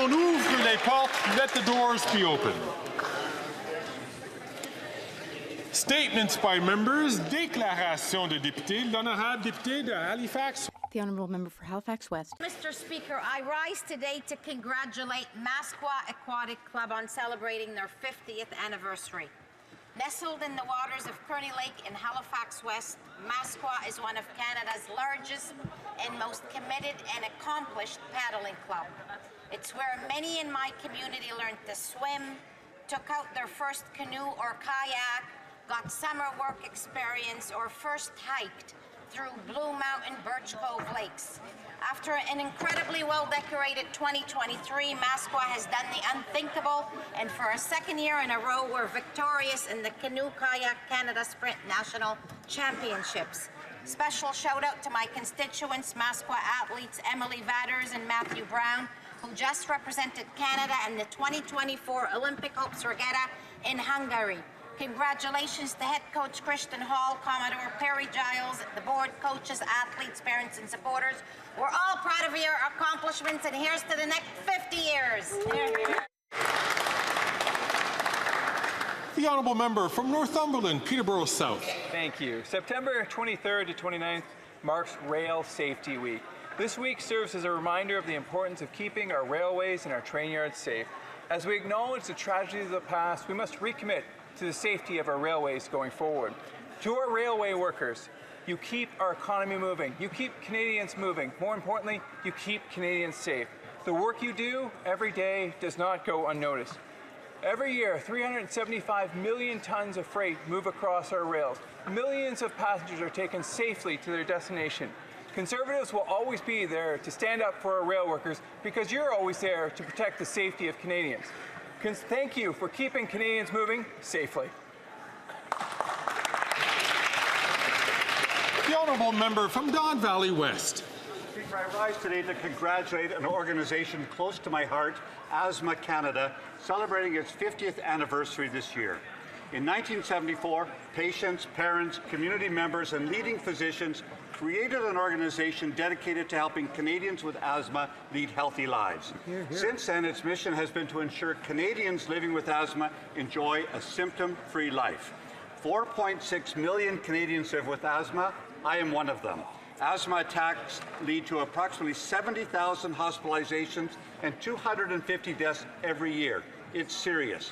l'on ouvre les portes. Let the doors be open. Statements by members. Déclaration de députés. L'honorable député de Halifax. The Honourable Member for Halifax West. Mr. Speaker, I rise today to congratulate Masqua Aquatic Club on celebrating their 50th anniversary. Nestled in the waters of Kearney Lake in Halifax West, Masqua is one of Canada's largest and most committed and accomplished paddling club. It's where many in my community learned to swim, took out their first canoe or kayak, got summer work experience, or first hiked through Blue Mountain Birch Cove Lakes. After an incredibly well-decorated 2023, Masqua has done the unthinkable, and for a second year in a row, we're victorious in the Canoe Kayak Canada Sprint National Championships. Special shout-out to my constituents, Masqua athletes Emily Vadders and Matthew Brown, who just represented Canada in the 2024 Olympic Hopes Regatta in Hungary. Congratulations to head coach Christian Hall, Commodore Perry Giles, the board, coaches, athletes, parents, and supporters. We're all proud of your accomplishments, and here's to the next 50 years. The Honourable Member from Northumberland, Peterborough South. Thank you. September 23rd to 29th marks Rail Safety Week. This week serves as a reminder of the importance of keeping our railways and our train yards safe. As we acknowledge the tragedies of the past, we must recommit to the safety of our railways going forward. To our railway workers, you keep our economy moving, you keep Canadians moving. More importantly, you keep Canadians safe. The work you do every day does not go unnoticed. Every year, 375 million tons of freight move across our rails. Millions of passengers are taken safely to their destination. Conservatives will always be there to stand up for our rail workers because you're always there to protect the safety of Canadians. Thank you for keeping Canadians moving safely. The Honourable Member from Don Valley West. Speaker, I rise today to congratulate an organization close to my heart, Asthma Canada, celebrating its 50th anniversary this year. In 1974, patients, parents, community members, and leading physicians created an organization dedicated to helping Canadians with asthma lead healthy lives. Since then, its mission has been to ensure Canadians living with asthma enjoy a symptom-free life. 4.6 million Canadians live with asthma. I am one of them. Asthma attacks lead to approximately 70,000 hospitalizations and 250 deaths every year. It's serious.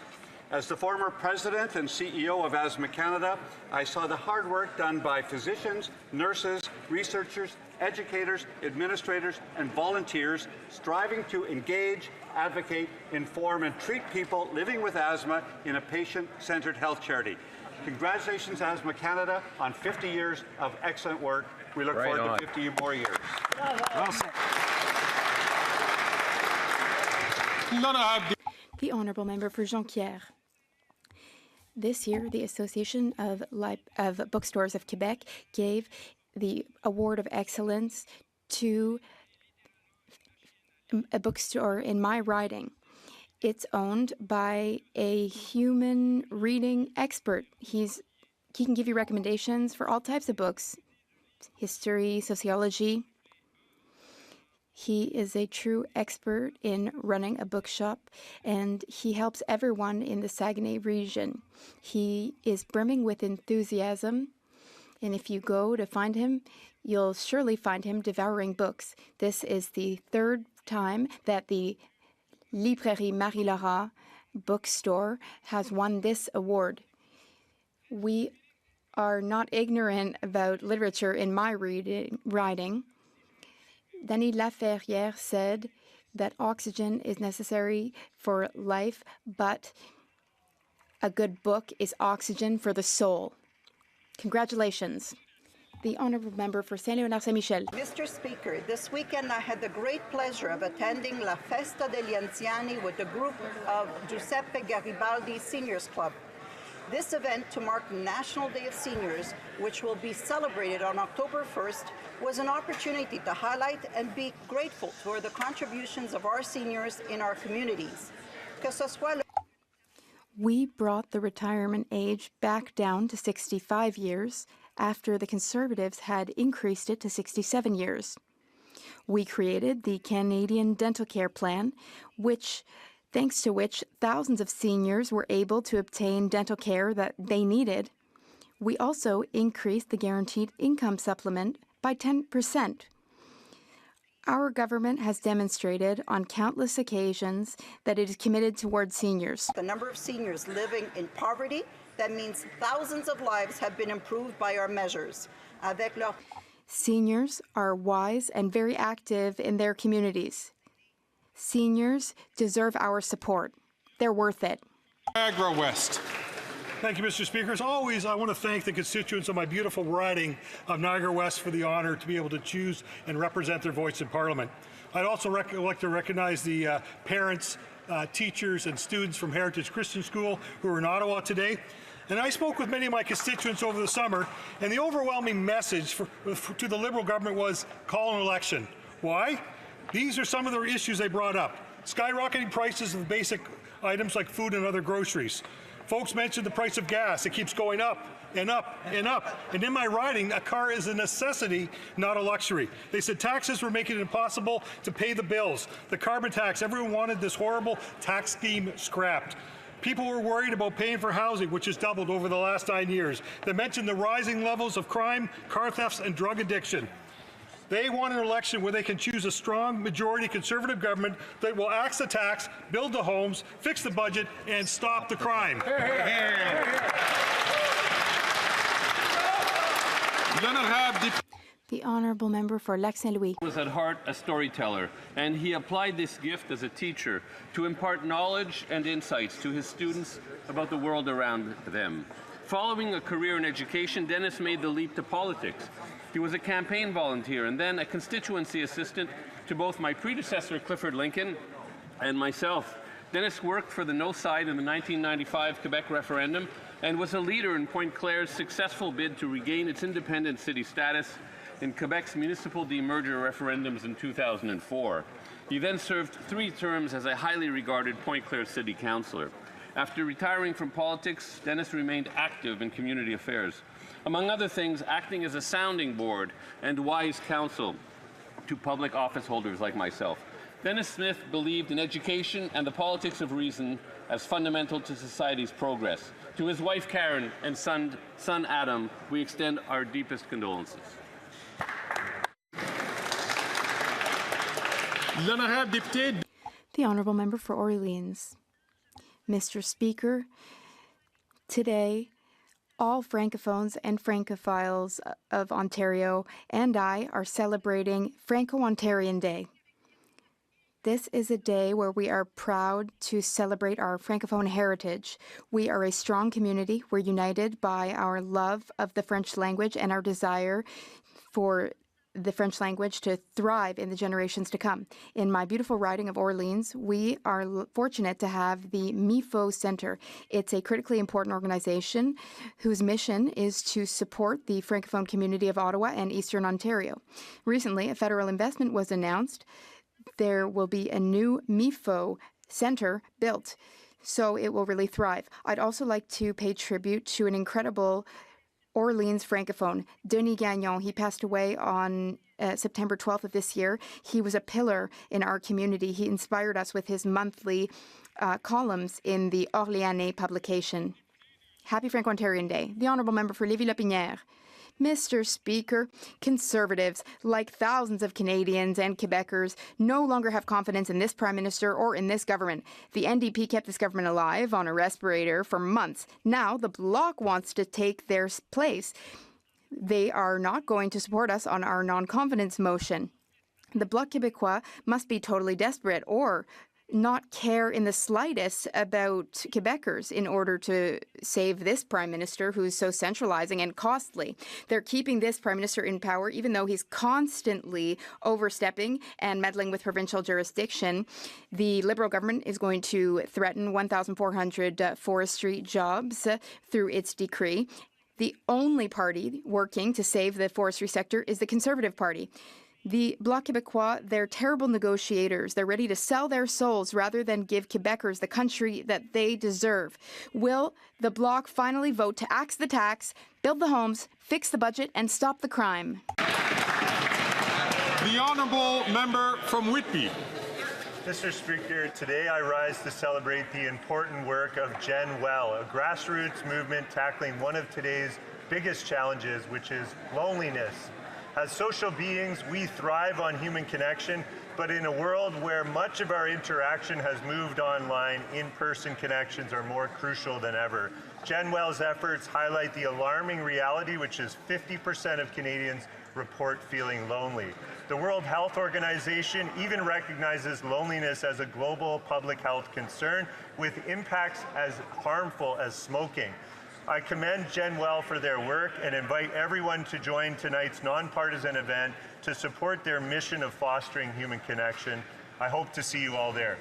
As the former president and CEO of Asthma Canada, I saw the hard work done by physicians, nurses, researchers, educators, administrators, and volunteers striving to engage, advocate, inform, and treat people living with asthma in a patient-centered health charity. Congratulations, Asthma Canada, on 50 years of excellent work. We look forward to 50 more years. The Honourable Member for Jonquière. This year, the Association of Bookstores of Quebec gave the Award of Excellence to a bookstore in my riding. It's owned by a human reading expert. He can give you recommendations for all types of books, history, sociology. He is a true expert in running a bookshop, and he helps everyone in the Saguenay region. He is brimming with enthusiasm, and if you go to find him, you'll surely find him devouring books. This is the third time that the Librairie Marie-Laura bookstore has won this award. We are not ignorant about literature in my riding. Denis Laferrière said that oxygen is necessary for life, but a good book is oxygen for the soul. Congratulations. The Honourable Member for Saint-Léonard-Saint-Michel. Mr. Speaker, this weekend I had the great pleasure of attending La Festa degli Anziani with a group of Giuseppe Garibaldi Seniors Club. This event to mark National Day of Seniors, which will be celebrated on October 1st, was an opportunity to highlight and be grateful for the contributions of our seniors in our communities. We brought the retirement age back down to 65 years after the Conservatives had increased it to 67 years. We created the Canadian Dental Care Plan, thanks to which thousands of seniors were able to obtain dental care that they needed. We also increased the guaranteed income supplement by 10%. Our government has demonstrated on countless occasions that it is committed towards seniors. The number of seniors living in poverty, that means thousands of lives have been improved by our measures. Seniors are wise and very active in their communities. Seniors deserve our support. They're worth it. Niagara West. Thank you, Mr. Speaker. As always, I want to thank the constituents of my beautiful riding of Niagara West for the honor to be able to choose and represent their voice in Parliament. I'd also like to recognize the parents, teachers, and students from Heritage Christian School who are in Ottawa today. And I spoke with many of my constituents over the summer, and the overwhelming message to the Liberal government was call an election. Why? These are some of the issues they brought up. Skyrocketing prices of basic items like food and other groceries. Folks mentioned the price of gas. It keeps going up and up and up. And in my riding, a car is a necessity, not a luxury. They said taxes were making it impossible to pay the bills. The carbon tax, everyone wanted this horrible tax scheme scrapped. People were worried about paying for housing, which has doubled over the last 9 years. They mentioned the rising levels of crime, car thefts, and drug addiction. They want an election where they can choose a strong majority Conservative government that will axe the tax, build the homes, fix the budget, and stop the crime. The Honourable Member for Lac-Saint-Louis. Was at heart a storyteller, and he applied this gift as a teacher to impart knowledge and insights to his students about the world around them. Following a career in education, Dennis made the leap to politics. He was a campaign volunteer and then a constituency assistant to both my predecessor, Clifford Lincoln, and myself. Dennis worked for the No side in the 1995 Quebec referendum and was a leader in Pointe-Clair's successful bid to regain its independent city status in Quebec's municipal demerger referendums in 2004. He then served 3 terms as a highly regarded Pointe-Clair city councillor. After retiring from politics, Dennis remained active in community affairs. Among other things, acting as a sounding board and wise counsel to public office holders like myself. Dennis Smith believed in education and the politics of reason as fundamental to society's progress. To his wife Karen and son Adam, we extend our deepest condolences. The Honourable Member for Orleans. Mr. Speaker, today, all Francophones and Francophiles of Ontario and I are celebrating Franco-Ontarian Day. This is a day where we are proud to celebrate our Francophone heritage. We are a strong community. We're united by our love of the French language and our desire for the French language to thrive in the generations to come. In my beautiful riding of Orleans, we are fortunate to have the MIFO Centre. It's a critically important organization whose mission is to support the Francophone community of Ottawa and Eastern Ontario. Recently, a federal investment was announced. There will be a new MIFO Centre built, so it will really thrive. I'd also like to pay tribute to an incredible Orleans Francophone, Denis Gagnon. He passed away on September 12th of this year. He was a pillar in our community. He inspired us with his monthly columns in the Orléanais publication. Happy Franco-Ontarian Day. The Honourable Member for Lévis-Lotbinière. Mr. Speaker, Conservatives, like thousands of Canadians and Quebecers, no longer have confidence in this Prime Minister or in this government. The NDP kept this government alive on a respirator for months. Now the Bloc wants to take their place. They are not going to support us on our non-confidence motion. The Bloc Québécois must be totally desperate or not care in the slightest about Quebecers in order to save this Prime Minister who's so centralizing and costly. They're keeping this Prime Minister in power even though he's constantly overstepping and meddling with provincial jurisdiction. The Liberal government is going to threaten 1,400 forestry jobs through its decree. The only party working to save the forestry sector is the Conservative Party. The Bloc Québécois, they're terrible negotiators. They're ready to sell their souls rather than give Quebecers the country that they deserve. Will the Bloc finally vote to axe the tax, build the homes, fix the budget, and stop the crime? The Honourable Member from Whitby. Mr. Speaker, today I rise to celebrate the important work of Jen Well, a grassroots movement tackling one of today's biggest challenges, which is loneliness. As social beings, we thrive on human connection, but in a world where much of our interaction has moved online, in-person connections are more crucial than ever. Jen Well's efforts highlight the alarming reality, which is 50% of Canadians report feeling lonely. The World Health Organization even recognizes loneliness as a global public health concern with impacts as harmful as smoking. I commend Jen Well for their work and invite everyone to join tonight's nonpartisan event to support their mission of fostering human connection. I hope to see you all there.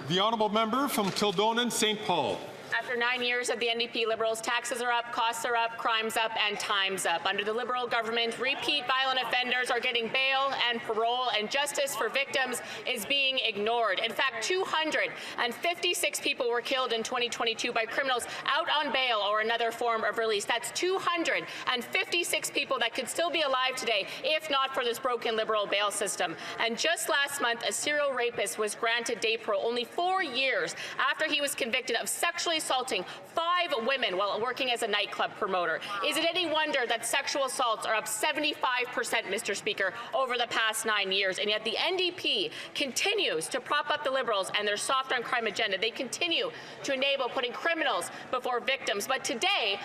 The Honourable Member from Kildonan St. Paul. After 9 years of the NDP Liberals, taxes are up, costs are up, crime's up, and time's up. Under the Liberal government, repeat violent offenders are getting bail and parole, and justice for victims is being ignored. In fact, 256 people were killed in 2022 by criminals out on bail or another form of release. That's 256 people that could still be alive today if not for this broken Liberal bail system. And just last month, a serial rapist was granted day parole only 4 years after he was convicted of sexually assaulting 5 women while working as a nightclub promoter. Is it any wonder that sexual assaults are up 75%, Mr. Speaker, over the past 9 years? And yet the NDP continues to prop up the Liberals and their soft on crime agenda. They continue to enable putting criminals before victims. But today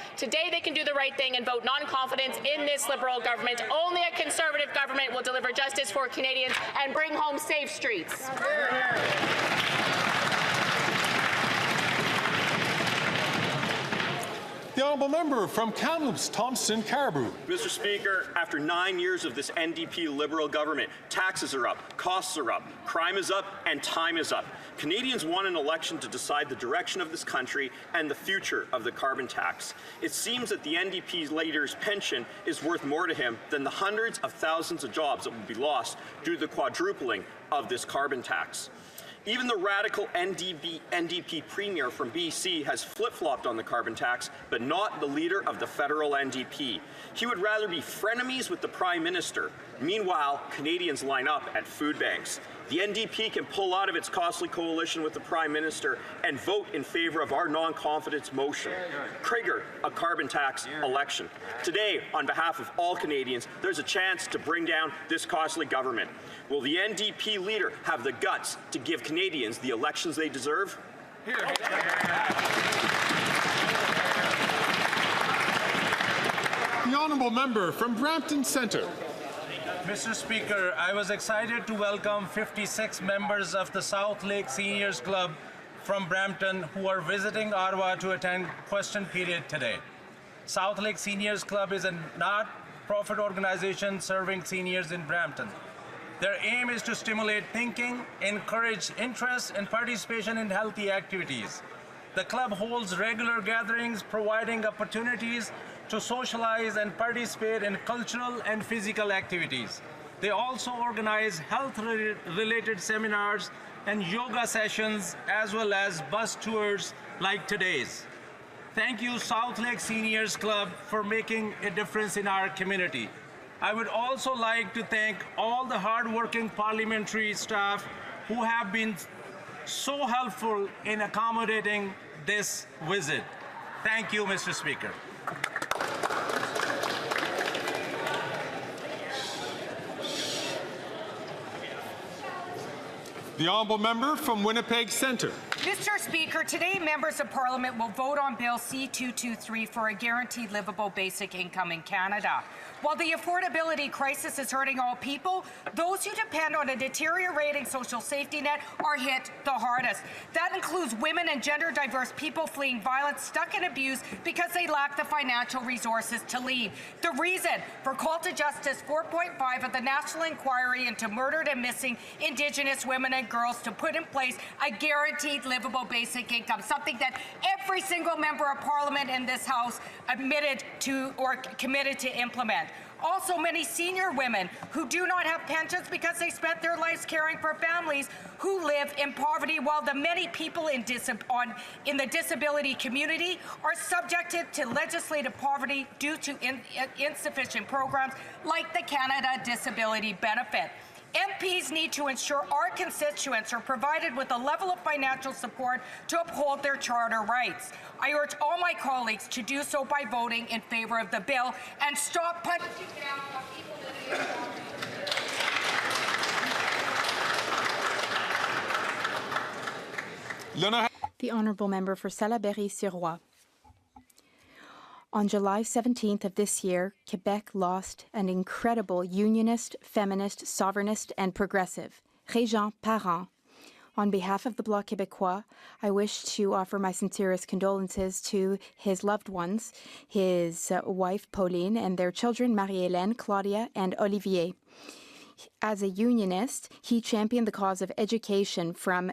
they can do the right thing and vote non-confidence in this Liberal government. Only a Conservative government will deliver justice for Canadians and bring home safe streets. The Honourable Member from Kamloops, Thompson, Caribou. Mr. Speaker, after 9 years of this NDP Liberal government, taxes are up, costs are up, crime is up, and time is up. Canadians won an election to decide the direction of this country and the future of the carbon tax. It seems that the NDP leader's pension is worth more to him than the hundreds of thousands of jobs that will be lost due to the quadrupling of this carbon tax. Even the radical NDP premier from BC has flip-flopped on the carbon tax, but not the leader of the federal NDP. He would rather be frenemies with the Prime Minister. Meanwhile, Canadians line up at food banks. The NDP can pull out of its costly coalition with the Prime Minister and vote in favor of our non-confidence motion. Trigger a carbon tax election. Today, on behalf of all Canadians, there's a chance to bring down this costly government. Will the NDP leader have the guts to give Canadians the elections they deserve? The Honourable Member from Brampton Centre. Mr. Speaker, I was excited to welcome 56 members of the South Lake Seniors Club from Brampton who are visiting Ottawa to attend question period today. South Lake Seniors Club is a not-profit organization serving seniors in Brampton. Their aim is to stimulate thinking, encourage interest and participation in healthy activities. The club holds regular gatherings, providing opportunities to socialize and participate in cultural and physical activities. They also organize health-related seminars and yoga sessions, as well as bus tours like today's. Thank you, South Lake Seniors Club, for making a difference in our community. I would also like to thank all the hard-working parliamentary staff who have been so helpful in accommodating this visit. Thank you, Mr. Speaker. The Honourable Member from Winnipeg Centre. Mr. Speaker, today members of Parliament will vote on Bill C-223 for a guaranteed livable basic income in Canada. While the affordability crisis is hurting all people, those who depend on a deteriorating social safety net are hit the hardest. That includes women and gender-diverse people fleeing violence, stuck in abuse because they lack the financial resources to leave. The reason for Call to Justice 4.5 of the National Inquiry into Murdered and Missing Indigenous Women and Girls to put in place a guaranteed livable basic income, something that every single member of Parliament in this House admitted to or committed to implement. Also, many senior women who do not have pensions because they spent their lives caring for families who live in poverty, while the many people in the disability community are subjected to legislative poverty due to insufficient programs like the Canada Disability Benefit. MPs need to ensure our constituents are provided with a level of financial support to uphold their charter rights. I urge all my colleagues to do so by voting in favor of the bill and stop punching down on people living in poverty. The Honourable Member for Salaberry-sur-Roi. On July 17th of this year, Quebec lost an incredible unionist, feminist, sovereignist, and progressive, Régent Parent. On behalf of the Bloc Québécois, I wish to offer my sincerest condolences to his loved ones, his wife Pauline, and their children Marie-Hélène, Claudia, and Olivier. As a unionist, he championed the cause of education from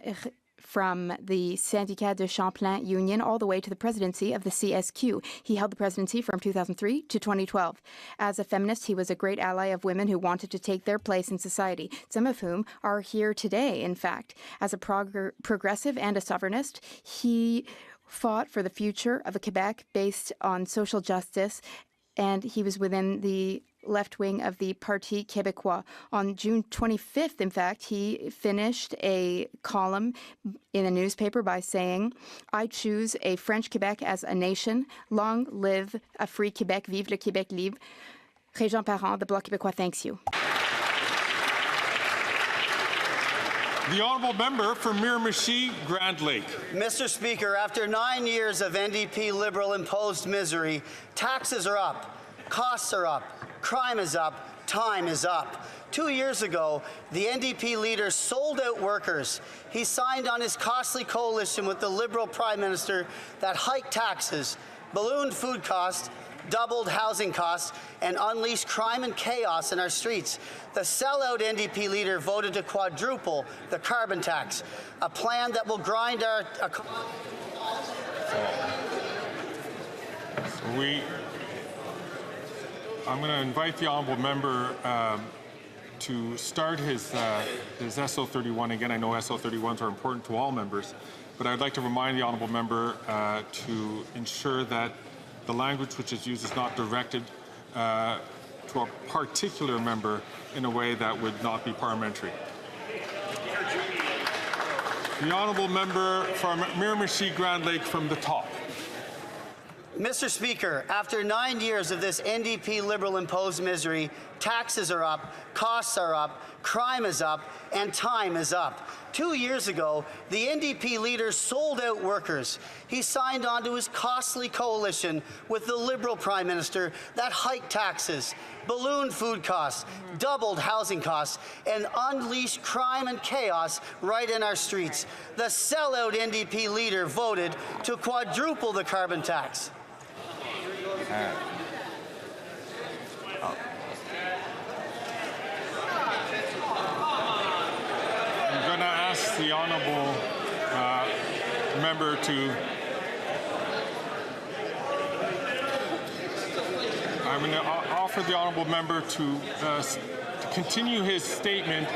the Syndicat de Champlain Union all the way to the presidency of the CSQ. He held the presidency from 2003 to 2012. As a feminist, he was a great ally of women who wanted to take their place in society, some of whom are here today, in fact. As a progressive and a sovereignist, he fought for the future of a Quebec based on social justice, and he was within the left wing of the Parti Québécois. On June 25th, in fact, he finished a column in a newspaper by saying, "I choose a French Quebec as a nation. Long live a free Quebec. Vive le Québec libre." Régent Parent, the Bloc Québécois thanks you. The Honourable Member for Miramichi Grand Lake. Mr. Speaker, after 9 years of NDP Liberal imposed misery, taxes are up, costs are up, crime is up, time is up. 2 years ago, the NDP leader sold out workers. He signed on his costly coalition with the Liberal Prime Minister that hiked taxes, ballooned food costs, doubled housing costs, and unleashed crime and chaos in our streets. The sellout NDP leader voted to quadruple the carbon tax, a plan that will grind our I'm going to invite the Honourable Member to start his SO31. Again, I know SO31s are important to all members, but I'd like to remind the Honourable Member to ensure that the language which is used is not directed to a particular member in a way that would not be parliamentary. The Honourable Member from Miramichi Grand Lake from the top. Mr. Speaker, after 9 years of this NDP Liberal imposed misery, taxes are up, costs are up, crime is up, and time is up. 2 years ago, the NDP leader sold out workers. He signed on to his costly coalition with the Liberal Prime Minister that hiked taxes, ballooned food costs, doubled housing costs, and unleashed crime and chaos right in our streets. The sellout NDP leader voted to quadruple the carbon tax. I'm going to ask the Honourable Member to... I'm going to offer the Honourable Member to continue his statement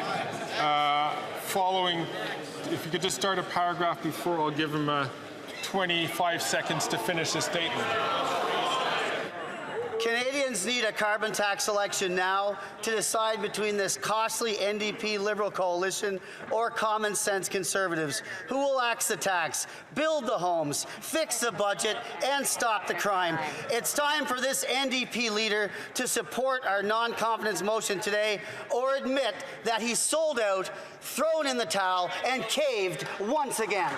following... If you could just start a paragraph before, I'll give him 25 seconds to finish his statement. Canadians need a carbon tax election now to decide between this costly NDP Liberal coalition or common sense Conservatives who will axe the tax, build the homes, fix the budget, and stop the crime. It's time for this NDP leader to support our non-confidence motion today or admit that he sold out, thrown in the towel, and caved once again.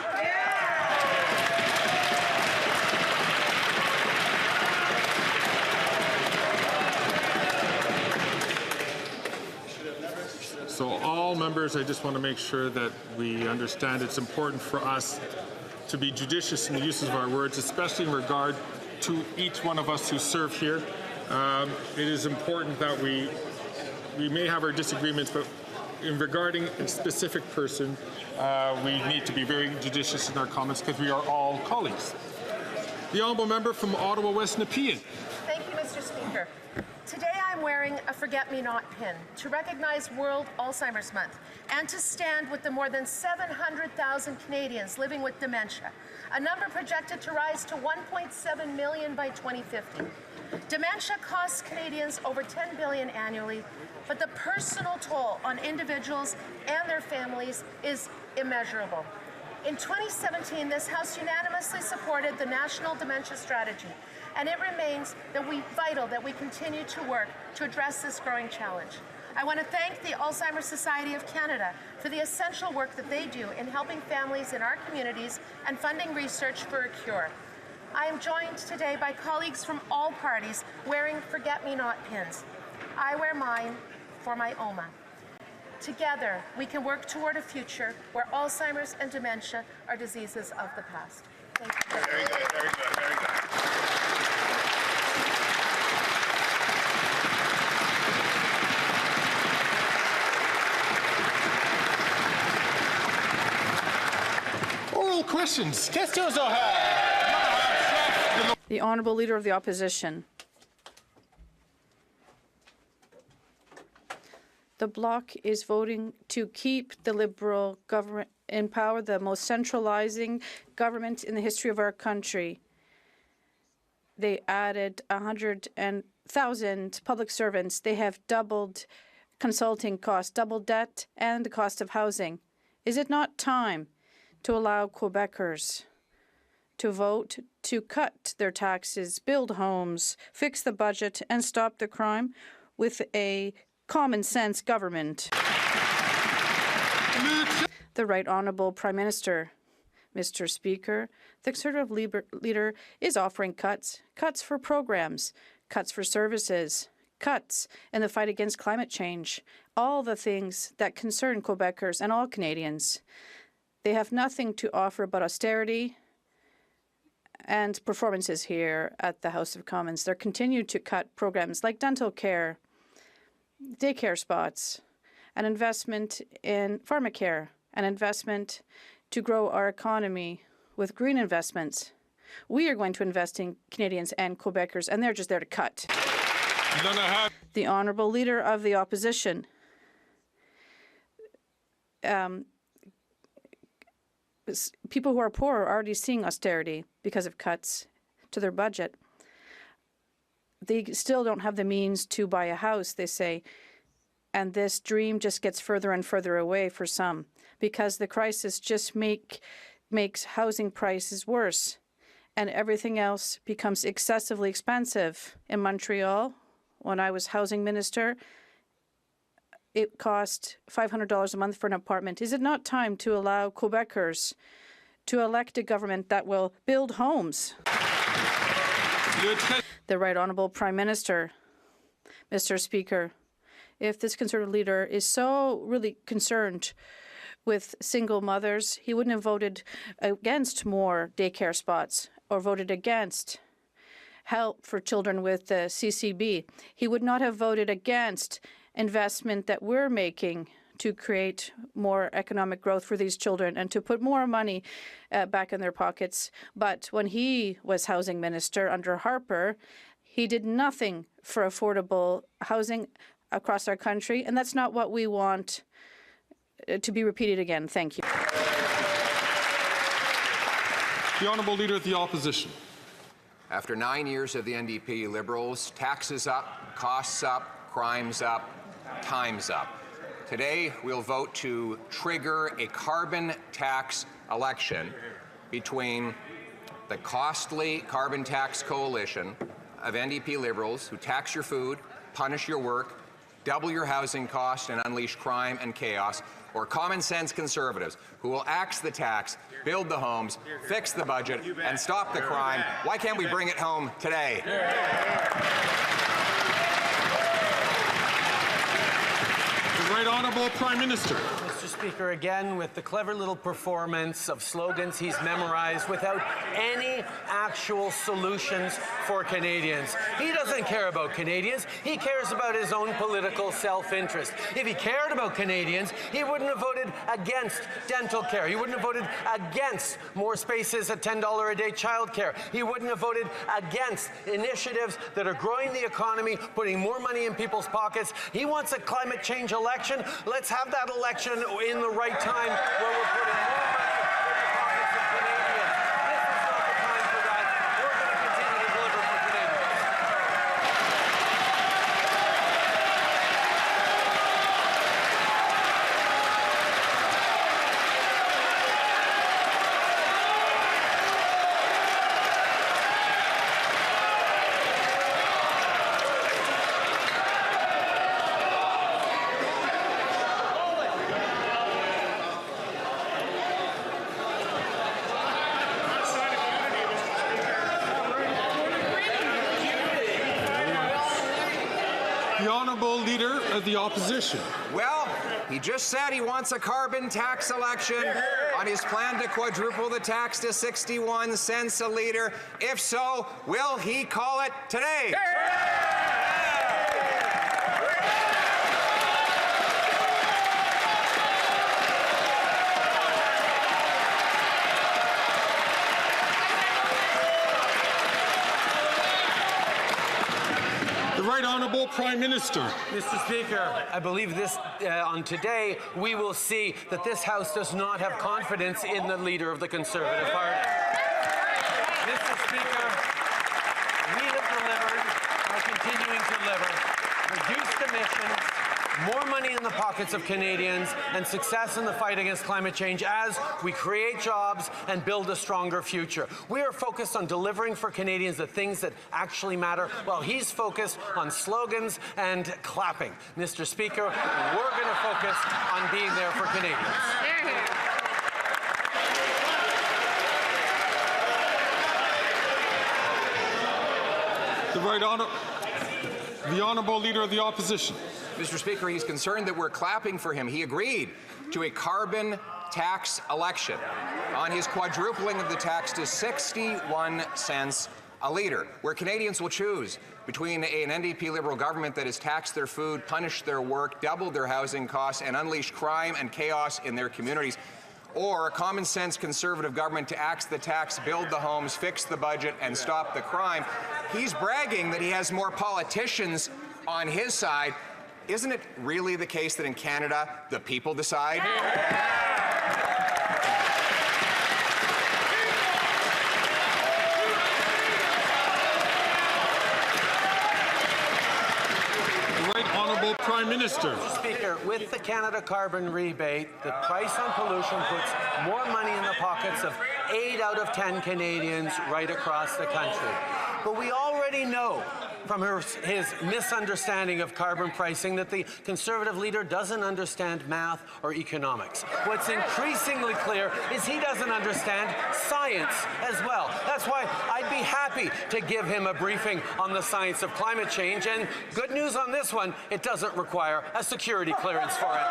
So all members, I just want to make sure that we understand it's important for us to be judicious in the uses of our words, especially in regard to each one of us who serve here. It is important that we may have our disagreements, but in regarding a specific person, we need to be very judicious in our comments because we are all colleagues. The Honourable Member from Ottawa West Nepean. Thank you, Mr. Speaker. Today I I'm wearing a Forget-Me-Not pin to recognize World Alzheimer's Month and to stand with the more than 700,000 Canadians living with dementia, a number projected to rise to 1.7 million by 2050. Dementia costs Canadians over $10 billion annually, but the personal toll on individuals and their families is immeasurable. In 2017, this House unanimously supported the National Dementia Strategy, and it remains vital that we continue to work to address this growing challenge. I want to thank the Alzheimer's Society of Canada for the essential work that they do in helping families in our communities and funding research for a cure. I am joined today by colleagues from all parties wearing Forget-Me-Not pins. I wear mine for my Oma. Together, we can work toward a future where Alzheimer's and dementia are diseases of the past. Thank you. Very good, very good, very good. Oral questions. Questions orales. The Honourable Leader of the Opposition. The Bloc is voting to keep the Liberal government in power, the most centralizing government in the history of our country. They added 100,000 public servants. They have doubled consulting costs, doubled debt, and the cost of housing. Is it not time to allow Quebecers to vote to cut their taxes, build homes, fix the budget, and stop the crime with a common sense government? The Right Honourable Prime Minister. Mr. Speaker, the Conservative leader is offering cuts for programs, cuts for services, cuts in the fight against climate change, all the things that concern Quebecers and all Canadians. They have nothing to offer but austerity and performances here at the House of Commons. They're continued to cut programs like dental care, daycare spots, an investment in pharmacare, an investment to grow our economy with green investments. We are going to invest in Canadians and Quebecers, and they're just there to cut. The Honourable Leader of the Opposition. People who are poor are already seeing austerity because of cuts to their budget. They still don't have the means to buy a house, they say, and this dream just gets further and further away for some because the crisis just makes housing prices worse and everything else becomes excessively expensive. In Montreal, when I was housing minister, it cost $500 a month for an apartment. Is it not time to allow Quebecers to elect a government that will build homes? The Right Honourable Prime Minister. Mr. Speaker, if this Conservative leader is so really concerned with single mothers, he wouldn't have voted against more daycare spots or voted against help for children with the CCB. He would not have voted against investment that we're making to create more economic growth for these children and to put more money back in their pockets. But when he was housing minister under Harper, he did nothing for affordable housing across our country, and that's not what we want to be repeated again. Thank you. The Honourable Leader of the Opposition. After 9 years of the NDP Liberals, taxes up, costs up, crimes up, time's up. Today, we'll vote to trigger a carbon tax election between the costly carbon tax coalition of NDP Liberals who tax your food, punish your work, double your housing costs, and unleash crime and chaos, or common sense Conservatives who will axe the tax, build the homes, fix the budget, and stop the crime. Why can't we bring it home today? The Right Honourable Prime Minister. Mr. Speaker, again with the clever little performance of slogans he's memorized without any actual solutions for Canadians. He doesn't care about Canadians. He cares about his own political self-interest. If he cared about Canadians, he wouldn't have voted against dental care. He wouldn't have voted against more spaces at $10 a day childcare. He wouldn't have voted against initiatives that are growing the economy, putting more money in people's pockets. He wants a climate change election. Let's have that election in the right time where we're putting more money in the pockets of Canadians. This is not the time for that. We're going to continue to deliver for Canadians. The Honourable Leader of the Opposition. Well, he just said he wants a carbon tax election on his plan to quadruple the tax to 61 cents a litre. If so, will he call it today? The Right Honourable Prime Minister. Mr. Speaker, I believe this on today we will see that this House does not have confidence in the leader of the Conservative Party. Mr. Speaker, we have delivered, are continuing to deliver, reduced emissions, more money in the pockets of Canadians, and success in the fight against climate change as we create jobs and build a stronger future. We are focused on delivering for Canadians the things that actually matter, while he's focused on slogans and clapping. Mr. Speaker, we're going to focus on being there for Canadians. The Honourable Leader of the Opposition. Mr. Speaker, he's concerned that we're clapping for him. He agreed to a carbon tax election on his quadrupling of the tax to 61 cents a litre, where Canadians will choose between an NDP Liberal government that has taxed their food, punished their work, doubled their housing costs, and unleashed crime and chaos in their communities, or a common-sense Conservative government to axe the tax, build the homes, fix the budget, and stop the crime. He's bragging that he has more politicians on his side. Isn't it really the case that in Canada, the people decide? The Right Honourable Prime Minister. Mr. Speaker, with the Canada carbon rebate, the price on pollution puts more money in the pockets of 8 out of 10 Canadians right across the country. But we already know from his misunderstanding of carbon pricing that the Conservative leader doesn't understand math or economics. What's increasingly clear is he doesn't understand science as well. That's why I'd be happy to give him a briefing on the science of climate change. And good news on this one, it doesn't require a security clearance for it.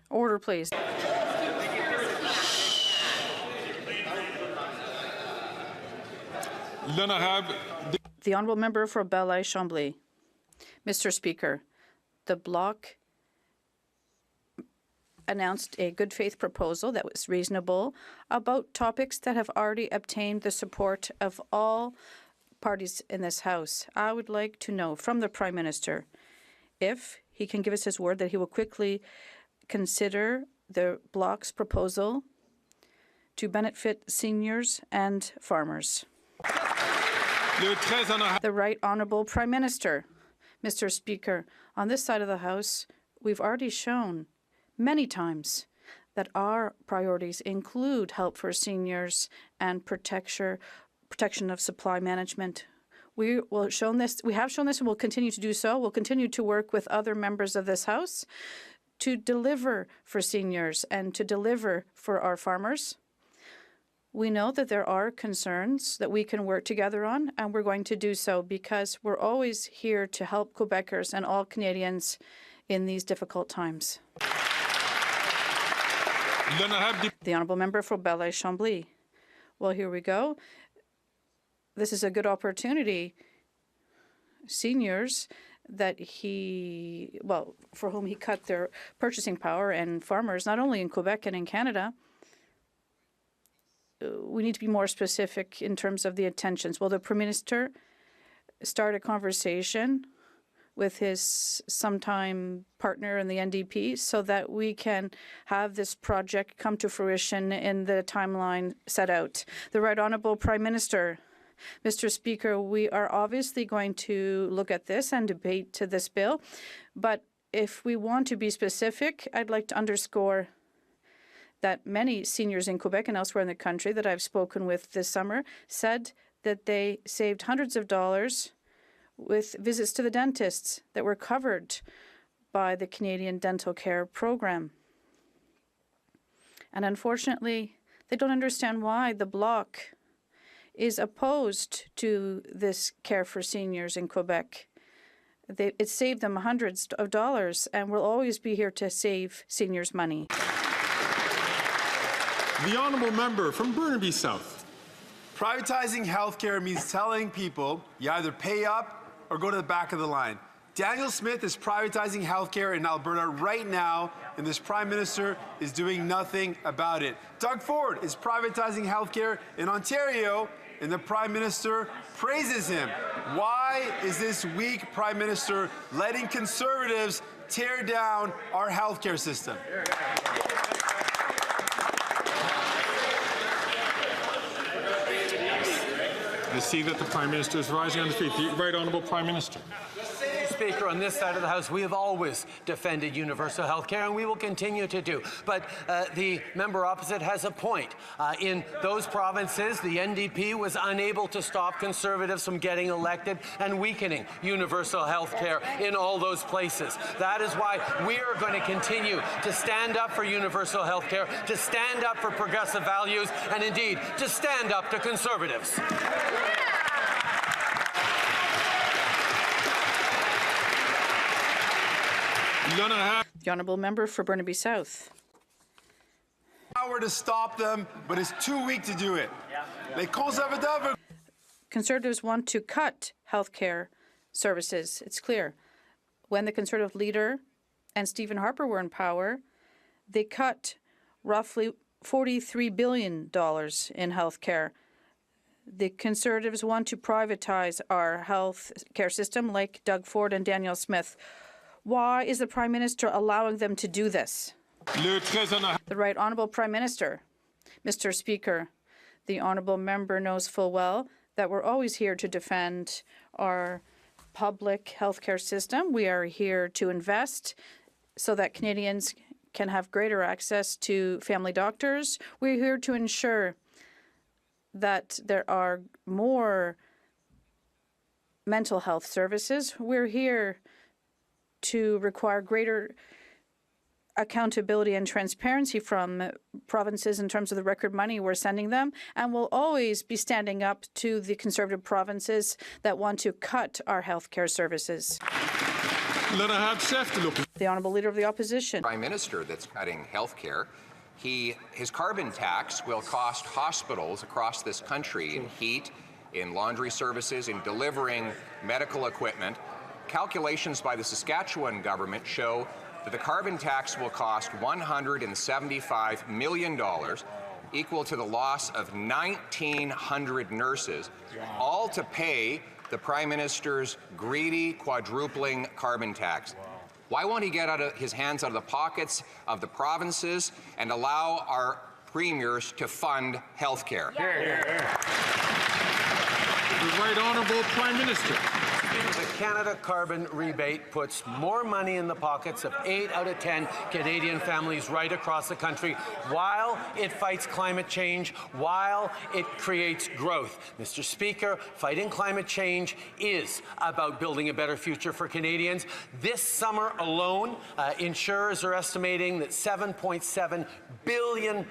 Order, please. The Honourable Member for Belleuil-Chambly. Mr. Speaker, the Bloc announced a good faith proposal that was reasonable about topics that have already obtained the support of all parties in this House. I would like to know from the Prime Minister if he can give us his word that he will quickly consider the Bloc's proposal to benefit seniors and farmers. The Right Honourable Prime Minister. Mr. Speaker, on this side of the House, we've already shown many times that our priorities include help for seniors and protection of supply management. We have shown this and will continue to do so. We'll continue to work with other members of this House to deliver for seniors and to deliver for our farmers. We know that there are concerns that we can work together on, and we're going to do so because we're always here to help Quebecers and all Canadians in these difficult times. The honourable member for Bel-Air-Chambly. Well, here we go. This is a good opportunity. Seniors that for whom he cut their purchasing power, and farmers, not only in Quebec and in Canada, we need to be more specific in terms of the intentions. Will the Prime Minister start a conversation with his sometime partner in the NDP so that we can have this project come to fruition in the timeline set out? The Right Honourable Prime Minister. Mr. Speaker, we are obviously going to look at this and debate to this bill, but if we want to be specific, I'd like to underscore that many seniors in Quebec and elsewhere in the country that I've spoken with this summer said that they saved hundreds of dollars with visits to the dentists that were covered by the Canadian Dental Care Program. And unfortunately, they don't understand why the Bloc is opposed to this care for seniors in Quebec. It saved them hundreds of dollars, and we'll always be here to save seniors money. The honourable member from Burnaby South. Privatizing healthcare means telling people you either pay up or go to the back of the line. Daniel Smith is privatizing healthcare in Alberta right now, and this Prime Minister is doing nothing about it. Doug Ford is privatizing healthcare in Ontario, and the Prime Minister praises him. Why is this weak Prime Minister letting Conservatives tear down our healthcare system? I see that the Prime Minister is rising on his feet. The Right Honourable Prime Minister. Speaker, on this side of the House, we have always defended universal health care, and we will continue to do. But the member opposite has a point. In those provinces, the NDP was unable to stop Conservatives from getting elected and weakening universal health care in all those places. That is why we are going to continue to stand up for universal health care, to stand up for progressive values, and indeed, to stand up to Conservatives. The honourable member for Burnaby South. Power to stop them, but it's too weak to do it. Les conservateurs. Conservatives want to cut health care services. It's clear. When the Conservative leader and Stephen Harper were in power, they cut roughly $43 billion in health care. The Conservatives want to privatize our health care system like Doug Ford and Daniel Smith. Why is the Prime Minister allowing them to do this? The Right Honourable Prime Minister. Mr. Speaker, the honourable member knows full well that we're always here to defend our public healthcare system. We are here to invest so that Canadians can have greater access to family doctors. We're here to ensure that there are more mental health services. We're here to require greater accountability and transparency from provinces in terms of the record money we're sending them, and we'll always be standing up to the Conservative provinces that want to cut our health care services. The Honourable Leader of the Opposition. Prime Minister that's cutting health care. His carbon tax will cost hospitals across this country in heat, in laundry services, in delivering medical equipment. Calculations by the Saskatchewan government show that the carbon tax will cost $175 million, equal to the loss of 1,900 nurses, all to pay the Prime Minister's greedy quadrupling carbon tax. Why won't he get his hands out of the pockets of the provinces and allow our premiers to fund health care? The Right Honourable Prime Minister. The Canada Carbon Rebate puts more money in the pockets of 8 out of 10 Canadian families right across the country while it fights climate change, while it creates growth. Mr. Speaker, fighting climate change is about building a better future for Canadians. This summer alone, insurers are estimating that $7.7 billion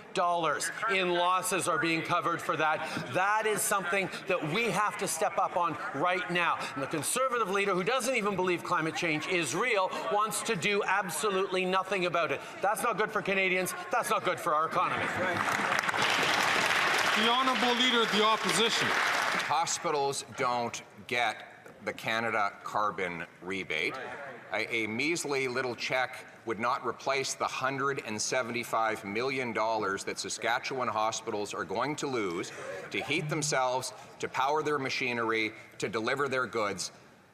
in losses are being covered for that. That is something that we have to step up on right now. And the Conservative leader, who doesn't even believe climate change is real, wants to do absolutely nothing about it. That's not good for Canadians. That's not good for our economy. The Honourable Leader of the Opposition. Hospitals don't get the Canada Carbon Rebate. A measly little check would not replace the $175 million that Saskatchewan hospitals are going to lose to heat themselves, to power their machinery, to deliver their goods.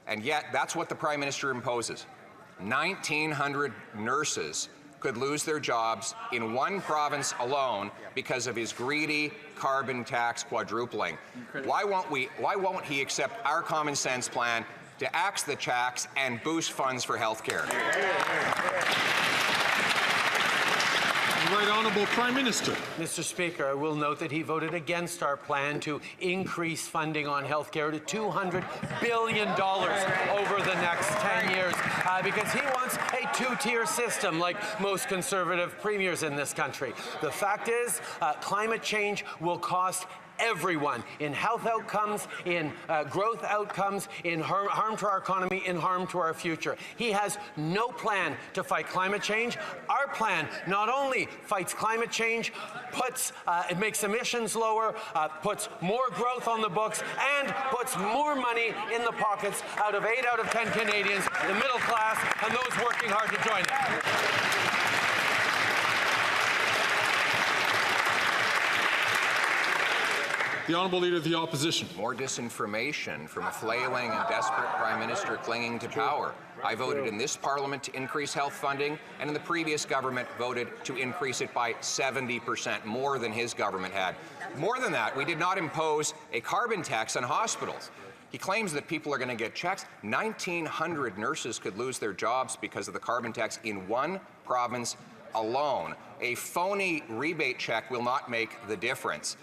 And yet, that's what the Prime Minister imposes. 1,900 nurses could lose their jobs in one province alone because of his greedy carbon tax quadrupling. Why won't he accept our common sense plan to axe the tax and boost funds for health care? Right Honourable Prime Minister. Mr. Speaker, I will note that he voted against our plan to increase funding on health care to $200 billion over the next 10 years because he wants a two-tier system like most Conservative premiers in this country. The fact is, climate change will cost everyone in health outcomes, in growth outcomes, in harm to our economy, in harm to our future. He has no plan to fight climate change. Our plan not only fights climate change, it makes emissions lower, puts more growth on the books, and puts more money in the pockets out of 8 out of 10 Canadians, the middle class, and those working hard to join it. The Honourable Leader of the Opposition. More disinformation from a flailing and desperate Prime Minister clinging to power. I voted in this Parliament to increase health funding, and in the previous government voted to increase it by 70%, more than his government had. More than that, we did not impose a carbon tax on hospitals. He claims that people are going to get checks. 1,900 nurses could lose their jobs because of the carbon tax in one province alone. A phony rebate check will not make the difference.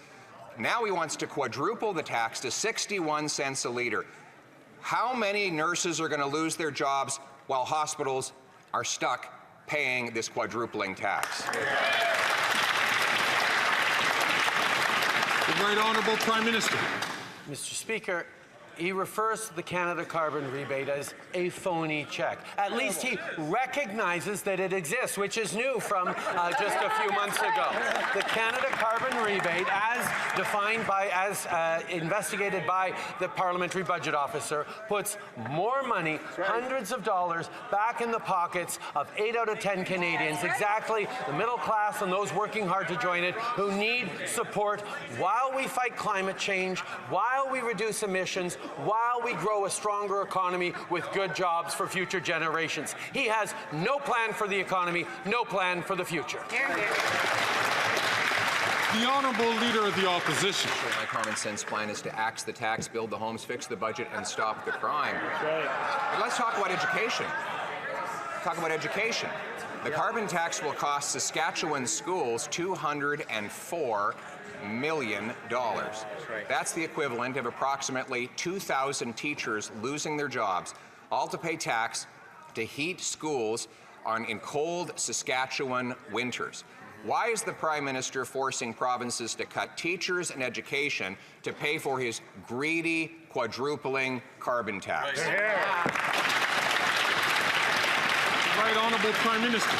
Now he wants to quadruple the tax to 61 cents a litre. How many nurses are going to lose their jobs while hospitals are stuck paying this quadrupling tax? The Right Honourable Prime Minister. Mr. Speaker, he refers to the Canada Carbon Rebate as a phony check. At least he recognizes that it exists, which is new from just a few months ago. The Canada Carbon Rebate, as defined by, investigated by the Parliamentary Budget Officer, puts more money, hundreds of dollars, back in the pockets of 8 out of 10 Canadians, exactly the middle class and those working hard to join it, who need support while we fight climate change, while we reduce emissions, while we grow a stronger economy with good jobs for future generations. He has no plan for the economy, no plan for the future. The Honourable Leader of the Opposition. My common sense plan is to axe the tax, build the homes, fix the budget, and stop the crime. But let's talk about education. The carbon tax will cost Saskatchewan schools $204 million. That's the equivalent of approximately 2,000 teachers losing their jobs, all to pay tax to heat schools in cold Saskatchewan winters. Why is the Prime Minister forcing provinces to cut teachers and education to pay for his greedy quadrupling carbon tax? Right Honourable Prime Minister.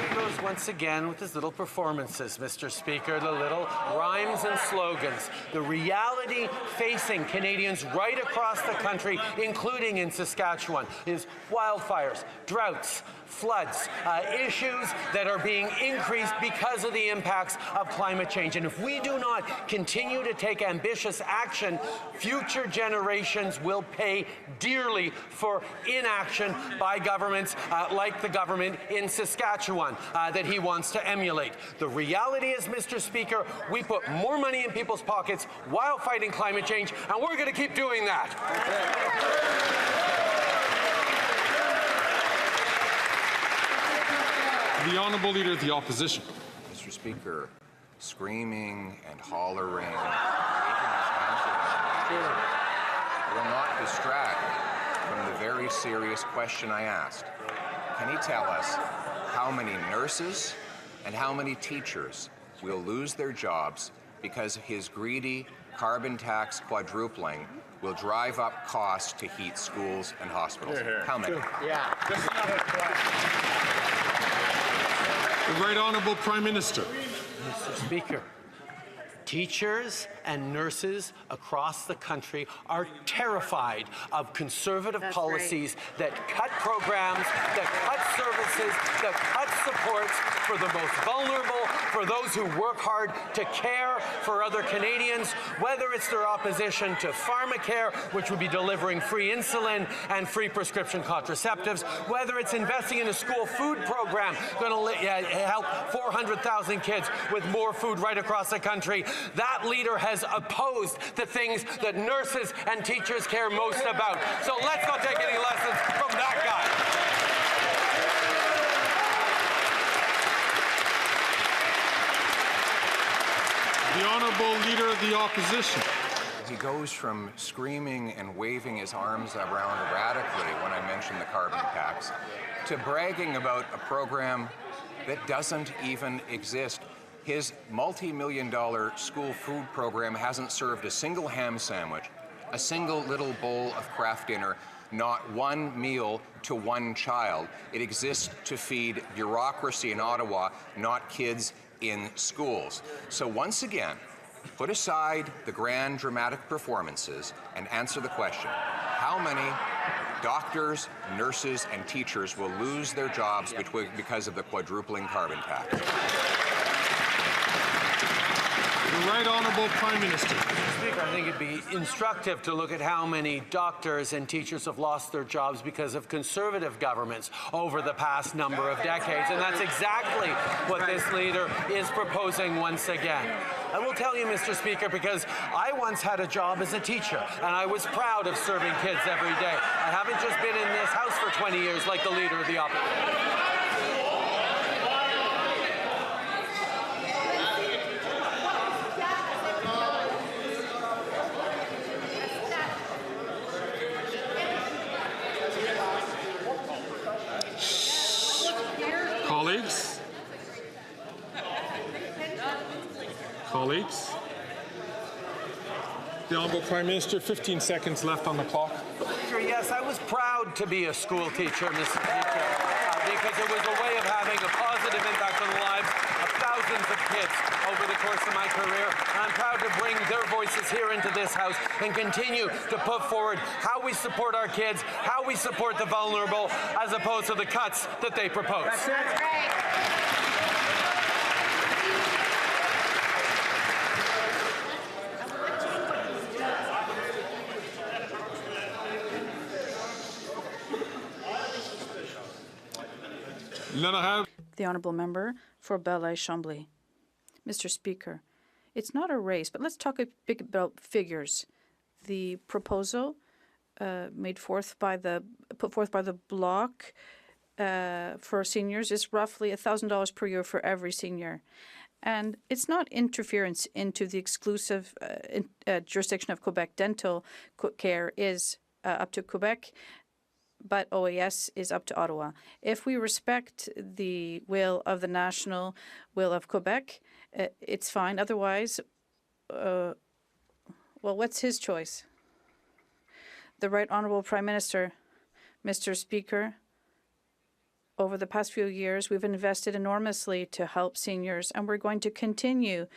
He goes once again with his little performances, Mr. Speaker, the little rhymes and slogans. The reality facing Canadians right across the country, including in Saskatchewan, is wildfires, droughts, floods, issues that are being increased because of the impacts of climate change. And if we do not continue to take ambitious action, future generations will pay dearly for inaction by governments like the government in Saskatchewan that he wants to emulate. The reality is, Mr. Speaker, we put more money in people's pockets while fighting climate change, and we're going to keep doing that. The Honourable Leader of the Opposition. Mr. Speaker, screaming and hollering, will not distract from the very serious question I asked. Can he tell us how many nurses and how many teachers will lose their jobs because his greedy carbon tax quadrupling will drive up costs to heat schools and hospitals? How many? The Right Honourable Prime Minister. Mr. Speaker, teachers and nurses across the country are terrified of conservative policies that cut programs, that cut services, that cut supports for the most vulnerable, for those who work hard to care for other Canadians, whether it's their opposition to pharmacare, which would be delivering free insulin and free prescription contraceptives, whether it's investing in a school food program going to help 400,000 kids with more food right across the country. That leader has opposed the things that nurses and teachers care most about. So let's not take any lessons from that guy. The Honourable Leader of the Opposition. He goes from screaming and waving his arms around radically when I mention the carbon tax to bragging about a program that doesn't even exist. His multi-million-dollar school food program hasn't served a single ham sandwich, a single little bowl of Kraft Dinner, not one meal to one child. It exists to feed bureaucracy in Ottawa, not kids in schools. So once again, put aside the grand dramatic performances and answer the question: how many doctors, nurses, and teachers will lose their jobs because of the quadrupling carbon tax? The Right Honourable Prime Minister. Mr. Speaker, I think it'd be instructive to look at how many doctors and teachers have lost their jobs because of Conservative governments over the past number of decades, and that's exactly what this leader is proposing once again. I will tell you, Mr. Speaker, because I once had a job as a teacher, and I was proud of serving kids every day. I haven't just been in this House for 20 years like the Leader of the Opposition. Colleagues. The Honourable Prime Minister, 15 seconds left on the clock. Yes, I was proud to be a school teacher, Mr. Speaker, because it was a way of having a positive impact on the lives of thousands of kids over the course of my career. And I'm proud to bring their voices here into this House and continue to put forward how we support our kids, how we support the vulnerable, as opposed to the cuts that they propose. That's right. The Honourable Member for Belleuil-Chambly. Mr. Speaker, it's not a race, but let's talk a bit about figures. The proposal put forth by the Bloc for seniors is roughly $1,000 per year for every senior. And it's not interference into the exclusive jurisdiction of Quebec. Dental care is up to Quebec, but OAS is up to Ottawa. If we respect the will of the national will of Quebec, it's fine. Otherwise, well, what's his choice? The Right Honourable Prime Minister, Mr. Speaker, over the past few years, we've invested enormously to help seniors, and we're going to continue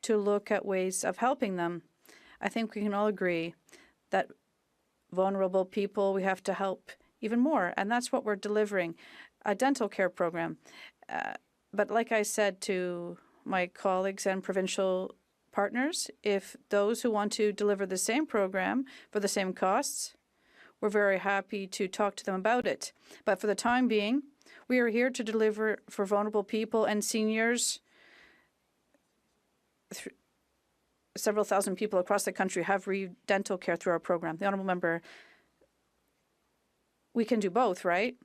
to look at ways of helping them. I think we can all agree that vulnerable people, we have to help even more, and that's what we're delivering, a dental care program. But like I said to my colleagues and provincial partners, if those who want to deliver the same program for the same costs, we're very happy to talk to them about it. But for the time being, we are here to deliver for vulnerable people and seniors. Several thousand people across the country have dental care through our program. The Honourable Member, we can do both, right?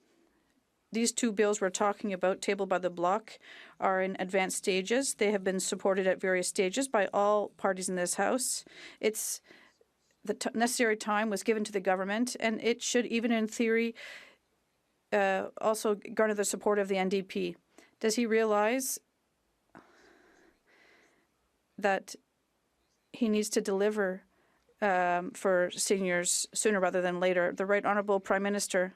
these two bills we're talking about, tabled by the Bloc, are in advanced stages. They have been supported at various stages by all parties in this House. The necessary time was given to the government, and it should, even in theory, also garner the support of the NDP. Does he realize that he needs to deliver for seniors sooner rather than later? The Right Honourable Prime Minister,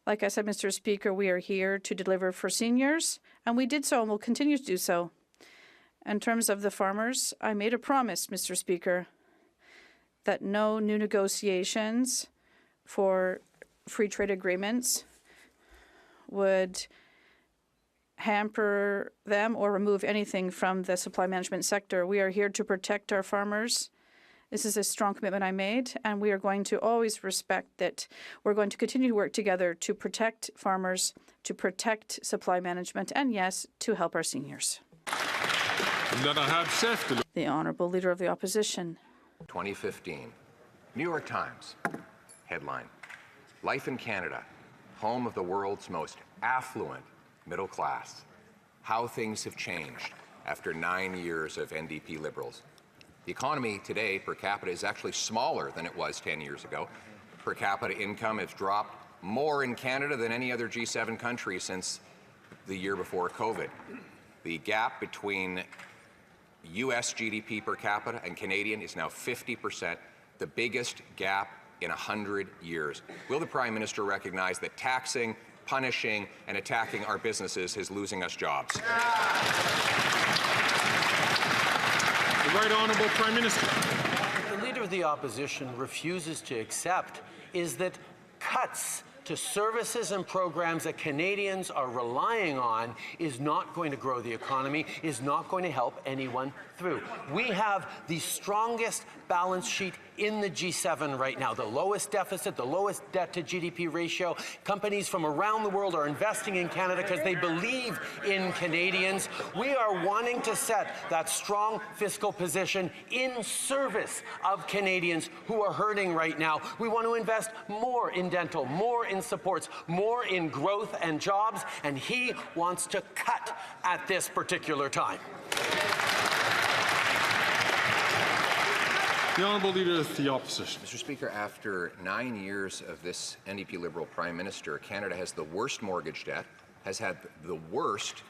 like I said, Mr. Speaker, we are here to deliver for seniors, and we did so and will continue to do so. In terms of the farmers, I made a promise, Mr. Speaker, that no new negotiations for free trade agreements would hamper them or remove anything from the supply management sector. We are here to protect our farmers. This is a strong commitment I made, and we are going to always respect that. We're going to continue to work together to protect farmers, to protect supply management, and yes, to help our seniors. The Honourable Leader of the Opposition. 2015. New York Times. Headline. Life in Canada, home of the world's most affluent middle class. How things have changed after 9 years of NDP Liberals. The economy today per capita is actually smaller than it was 10 years ago. Per capita income has dropped more in Canada than any other G7 country since the year before COVID. The gap between U.S. GDP per capita and Canadian is now 50%, the biggest gap in 100 years. Will the Prime Minister recognize that taxing, punishing, and attacking our businesses is losing us jobs? The Right Honourable Prime Minister. The Leader of the Opposition refuses to accept is that cuts to services and programs that Canadians are relying on is not going to grow the economy, is not going to help anyone through. We have the strongest balance sheet in the G7 right now, the lowest deficit, the lowest debt to GDP ratio. Companies from around the world are investing in Canada because they believe in Canadians. We are wanting to set that strong fiscal position in service of Canadians who are hurting right now. We want to invest more in dental, more in supports, more in growth and jobs, and he wants to cut at this particular time. The Honourable Leader of the Opposition. Mr. Speaker, after 9 years of this NDP Liberal Prime Minister, Canada has the worst mortgage debt, has had the worst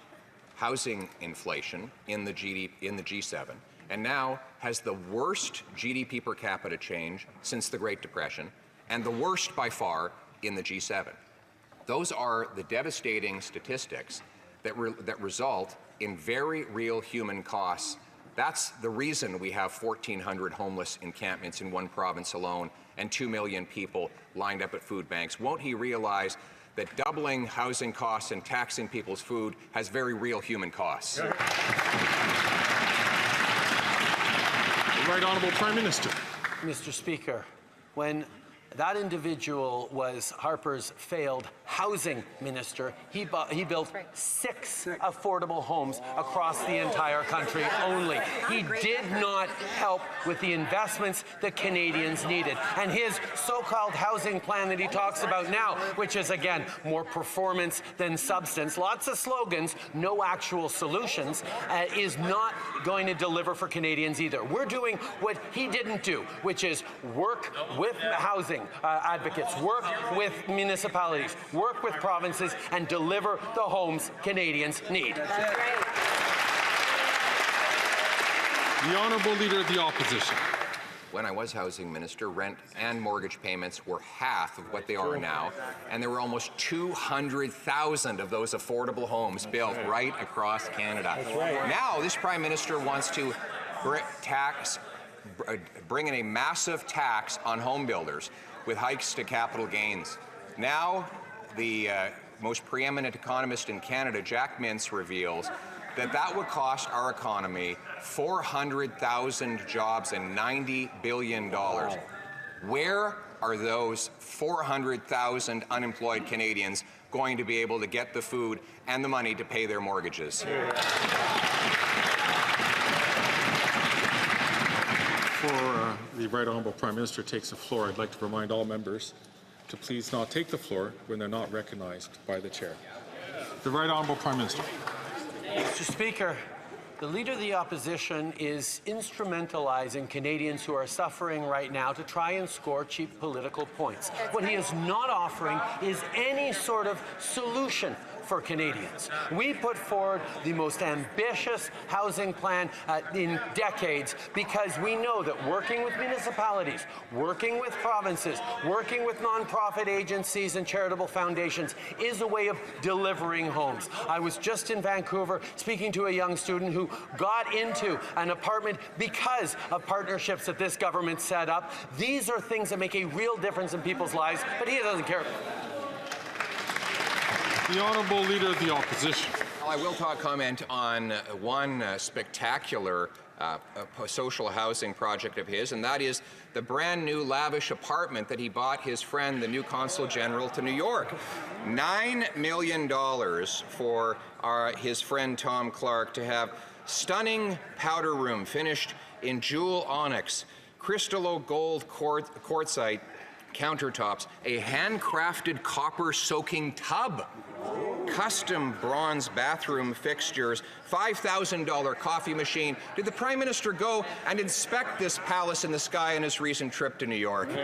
housing inflation in the G7, and now has the worst GDP per capita change since the Great Depression, and the worst by far in the G7. Those are the devastating statistics that result in very real human costs. That's the reason we have 1,400 homeless encampments in one province alone and 2 million people lined up at food banks. Won't he realize that doubling housing costs and taxing people's food has very real human costs? The Right Honourable Prime Minister. Mr. Speaker, when that individual was Harper's failed housing minister, he built 6 affordable homes across the entire country only. He did not help with the investments that Canadians needed. And his so-called housing plan that he talks about now, which is, again, more performance than substance, lots of slogans, no actual solutions, is not going to deliver for Canadians either. We're doing what he didn't do, which is work with housing advocates, work with municipalities, work with provinces, and deliver the homes Canadians need. The Honourable Leader of the Opposition. When I was housing minister, rent and mortgage payments were half of what they are now, and there were almost 200,000 of those affordable homes built right across Canada. Now, this Prime Minister wants to bring in a massive tax on home builders with hikes to capital gains. Now, the most preeminent economist in Canada, Jack Mintz, reveals that would cost our economy 400,000 jobs and $90 billion. Where are those 400,000 unemployed Canadians going to be able to get the food and the money to pay their mortgages? Before the Right Honourable Prime Minister takes the floor, I'd like to remind all members to please not take the floor when they're not recognized by the chair. The Right Honourable Prime Minister. Mr. Speaker, the Leader of the Opposition is instrumentalizing Canadians who are suffering right now to try and score cheap political points. What he is not offering is any sort of solution for Canadians. We put forward the most ambitious housing plan in decades because we know that working with municipalities, working with provinces, working with nonprofit agencies and charitable foundations is a way of delivering homes. I was just in Vancouver speaking to a young student who got into an apartment because of partnerships that this government set up. These are things that make a real difference in people's lives, but he doesn't care. The Honourable Leader of the Opposition. Well, I will comment on one spectacular social housing project of his, and that is the brand new lavish apartment that he bought his friend, the new Consul General to New York. $9 million for his friend Tom Clark to have stunning powder room finished in jewel onyx, crystallo gold quartzite countertops, a handcrafted copper soaking tub, custom bronze bathroom fixtures, $5,000 coffee machine. Did the Prime Minister go and inspect this palace in the sky on his recent trip to New York? The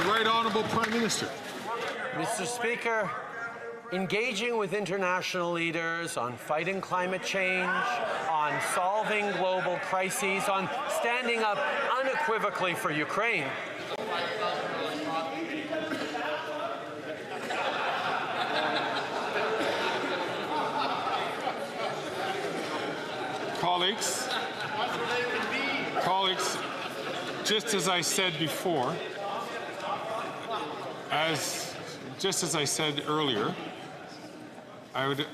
Right Honourable Prime Minister. Mr. Speaker, engaging with international leaders on fighting climate change, on solving global crises, on standing up unequivocally for Ukraine. Colleagues, just as I said before, just as I said earlier, I would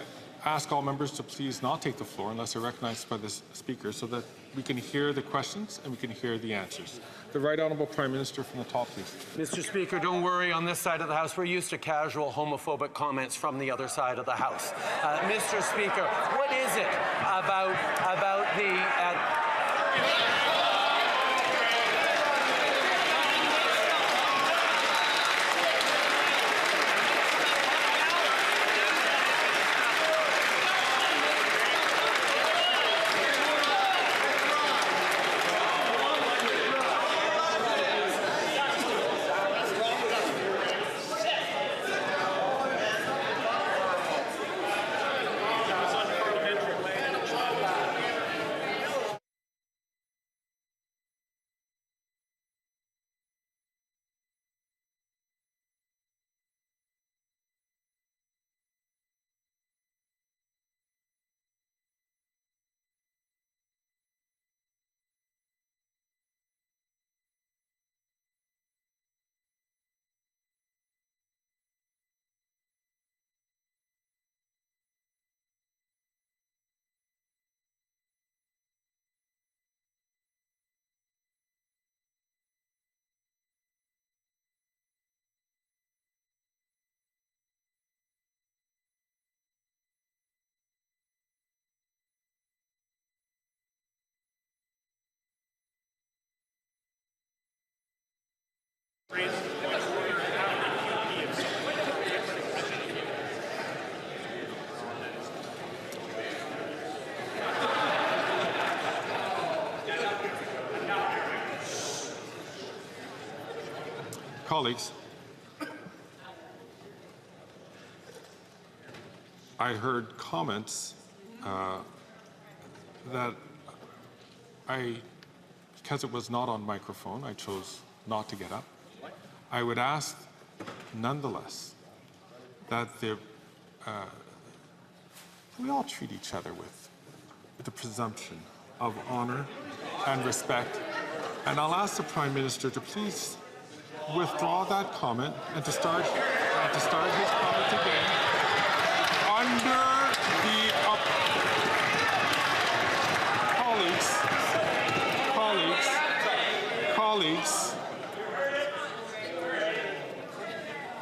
ask all members to please not take the floor unless they're recognized by the Speaker so that we can hear the questions and we can hear the answers. The Right Honourable Prime Minister from the top, please. Mr. Speaker, don't worry, on this side of the House, we're used to casual homophobic comments from the other side of the House. Mr. Speaker, what is it about the... Colleagues, I heard comments that because it was not on microphone, I chose not to get up. I would ask, nonetheless, that we all treat each other with the presumption of honor and respect. And I'll ask the Prime Minister to please withdraw that comment and to start his comment again under the colleagues.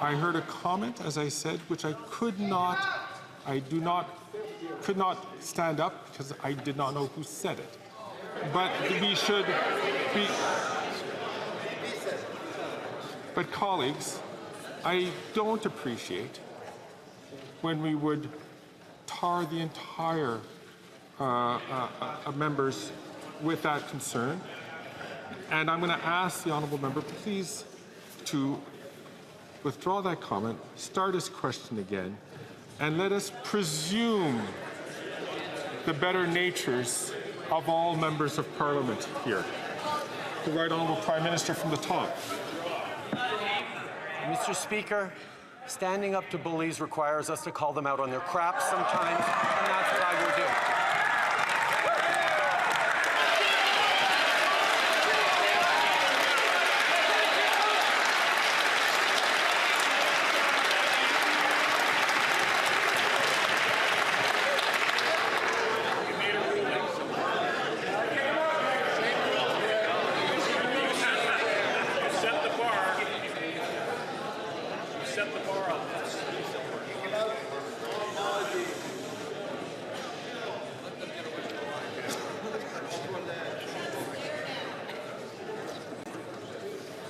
I heard a comment, as I said, which I could not stand up because I did not know who said it. but we should be. But colleagues, I don't appreciate when we would tar the entire members with that concern. And I'm going to ask the honourable member, please, to withdraw that comment, start his question again, and let us presume the better natures of all members of Parliament here. The Right Honourable Prime Minister from the top. Mr. Speaker, standing up to bullies requires us to call them out on their crap sometimes, and that's what I will do.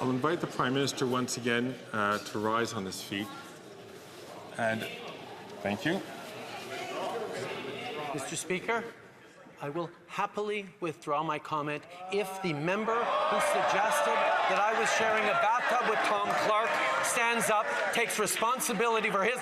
I'll invite the Prime Minister once again to rise on his feet. And thank you. Mr. Speaker, I will happily withdraw my comment if the member who suggested that I was sharing a bathtub with Tom Clark stands up, takes responsibility for his...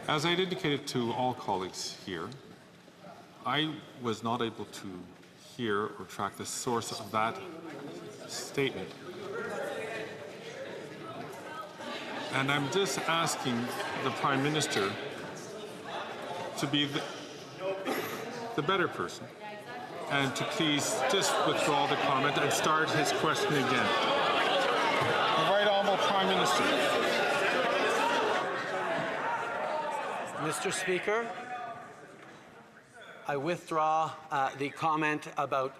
As I had indicated to all colleagues here, I was not able to hear or track the source of that statement. And I'm just asking the Prime Minister to be the better person and to please just withdraw the comment and start his question again. The Right Honourable Prime Minister. Mr. Speaker, I withdraw the comment about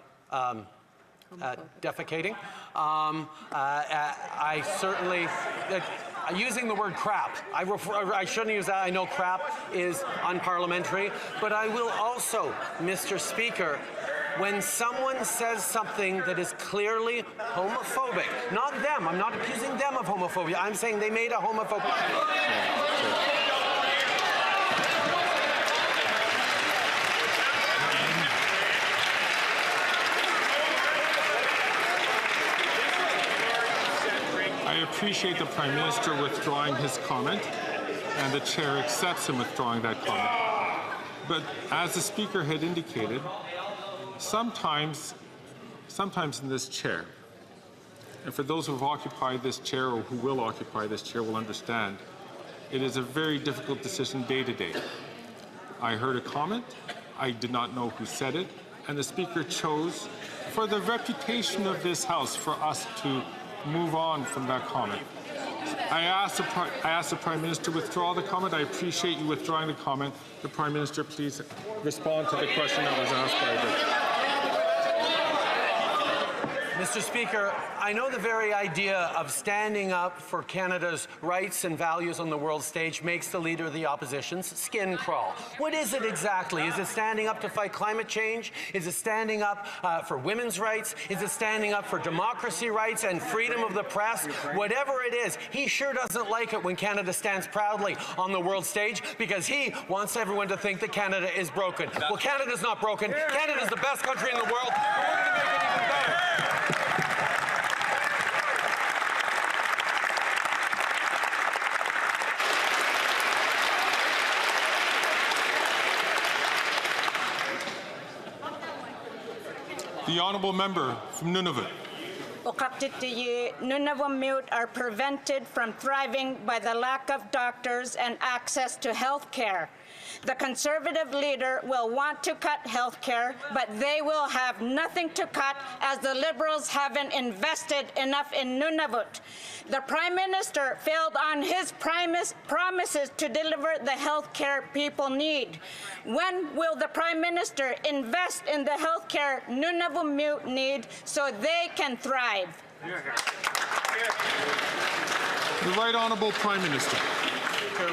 defecating. I certainly, using the word crap, I shouldn't use that. I know crap is unparliamentary, but I will also, Mr. Speaker, when someone says something that is clearly homophobic, not them, I'm not accusing them of homophobia, I'm saying they made a homophobic... I appreciate the Prime Minister withdrawing his comment, and the Chair accepts him withdrawing that comment. But as the Speaker had indicated, sometimes in this chair, and for those who have occupied this chair or who will occupy this chair will understand, it is a very difficult decision day to day. I heard a comment, I did not know who said it, and the Speaker chose, for the reputation of this House, for us to move on from that comment. I asked the Prime Minister to withdraw the comment. I appreciate you withdrawing the comment. The Prime Minister, please respond to the question that was asked by the... Mr. Speaker, I know the very idea of standing up for Canada's rights and values on the world stage makes the Leader of the Opposition's skin crawl. What is it exactly? Is it standing up to fight climate change? Is it standing up for women's rights? Is it standing up for democracy rights and freedom of the press? Whatever it is, he sure doesn't like it when Canada stands proudly on the world stage because he wants everyone to think that Canada is broken. Well, Canada's not broken. Canada's the best country in the world. We're going to make it even The honourable member from Nunavut. Oqaqtitiyi Nunavut are prevented from thriving by the lack of doctors and access to health care. The Conservative leader will want to cut health care, but they will have nothing to cut as the Liberals haven't invested enough in Nunavut. The Prime Minister failed on his promises to deliver the health care people need. When will the Prime Minister invest in the health care Nunavut need so they can thrive? The Right Honourable Prime Minister.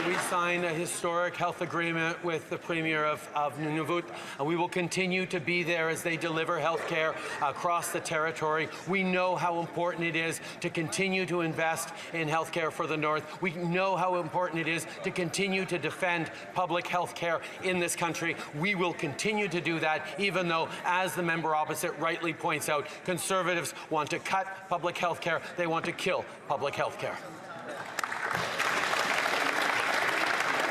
We signed a historic health agreement with the Premier of Nunavut. We will continue to be there as they deliver health care across the territory. We know how important it is to continue to invest in health care for the North. We know how important it is to continue to defend public health care in this country. We will continue to do that, even though, as the member opposite rightly points out, Conservatives want to cut public health care. They want to kill public health care.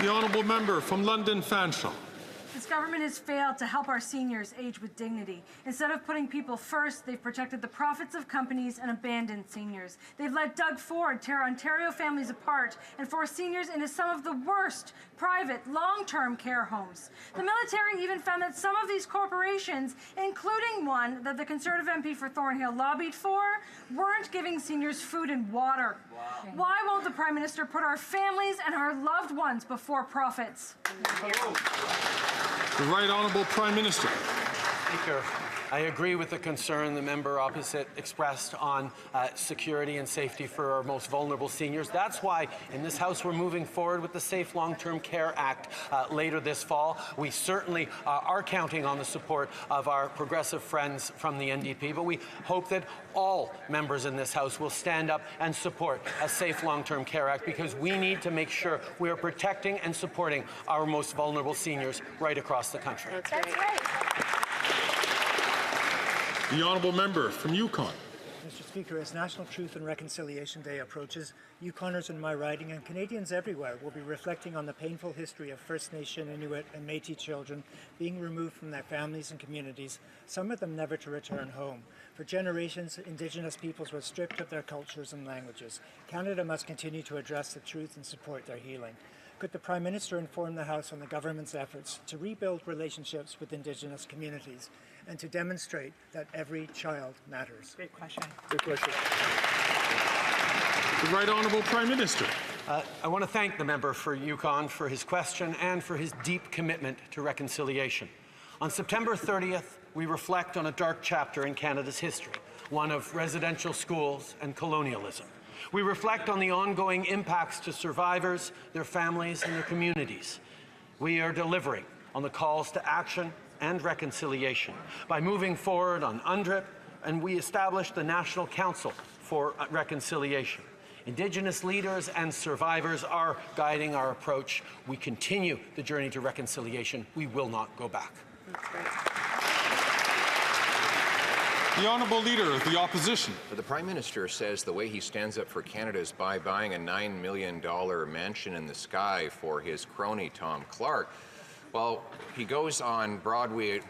The honourable member from London Fanshawe. This government has failed to help our seniors age with dignity. Instead of putting people first, they've protected the profits of companies and abandoned seniors. They've let Doug Ford tear Ontario families apart and force seniors into some of the worst private long-term care homes. The military even found that some of these corporations, including one that the Conservative MP for Thornhill lobbied for, weren't giving seniors food and water. Wow. Why won't the Prime Minister put our families and our loved ones before profits? The Right Honourable Prime Minister. Speaker, I agree with the concern the member opposite expressed on security and safety for our most vulnerable seniors. That's why in this House we're moving forward with the Safe Long-Term Care Act later this fall. We certainly are counting on the support of our progressive friends from the NDP, but we hope that all members in this House will stand up and support a Safe Long-Term Care Act, because we need to make sure we are protecting and supporting our most vulnerable seniors right across the country. That's right. The honourable member from Yukon. Mr. Speaker, as National Truth and Reconciliation Day approaches, Yukoners in my riding and Canadians everywhere will be reflecting on the painful history of First Nation, Inuit and Métis children being removed from their families and communities, some of them never to return home. For generations, Indigenous peoples were stripped of their cultures and languages. Canada must continue to address the truth and support their healing. Could the Prime Minister inform the House on the government's efforts to rebuild relationships with Indigenous communities and to demonstrate that every child matters? Great question. Good question. The Right Honourable Prime Minister. I want to thank the member for Yukon for his question and for his deep commitment to reconciliation. On September 30th, we reflect on a dark chapter in Canada's history, one of residential schools and colonialism. We reflect on the ongoing impacts to survivors, their families, and their communities. We are delivering on the calls to action and reconciliation by moving forward on UNDRIP, and we established the National Council for Reconciliation. Indigenous leaders and survivors are guiding our approach. We continue the journey to reconciliation. We will not go back. The Honourable Leader of the Opposition. The Prime Minister says the way he stands up for Canada is by buying a $9 million mansion in the sky for his crony Tom Clark. Well, he goes on Broadway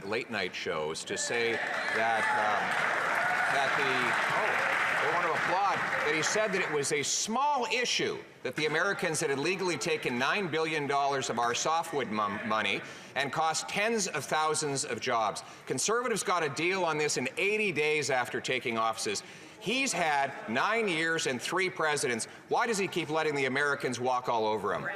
late night shows to say that they want to applaud that he said that it was a small issue that the Americans had illegally taken $9 billion of our softwood money and cost tens of thousands of jobs. Conservatives got a deal on this in 80 days after taking offices. He's had 9 years and 3 presidents. Why does he keep letting the Americans walk all over him?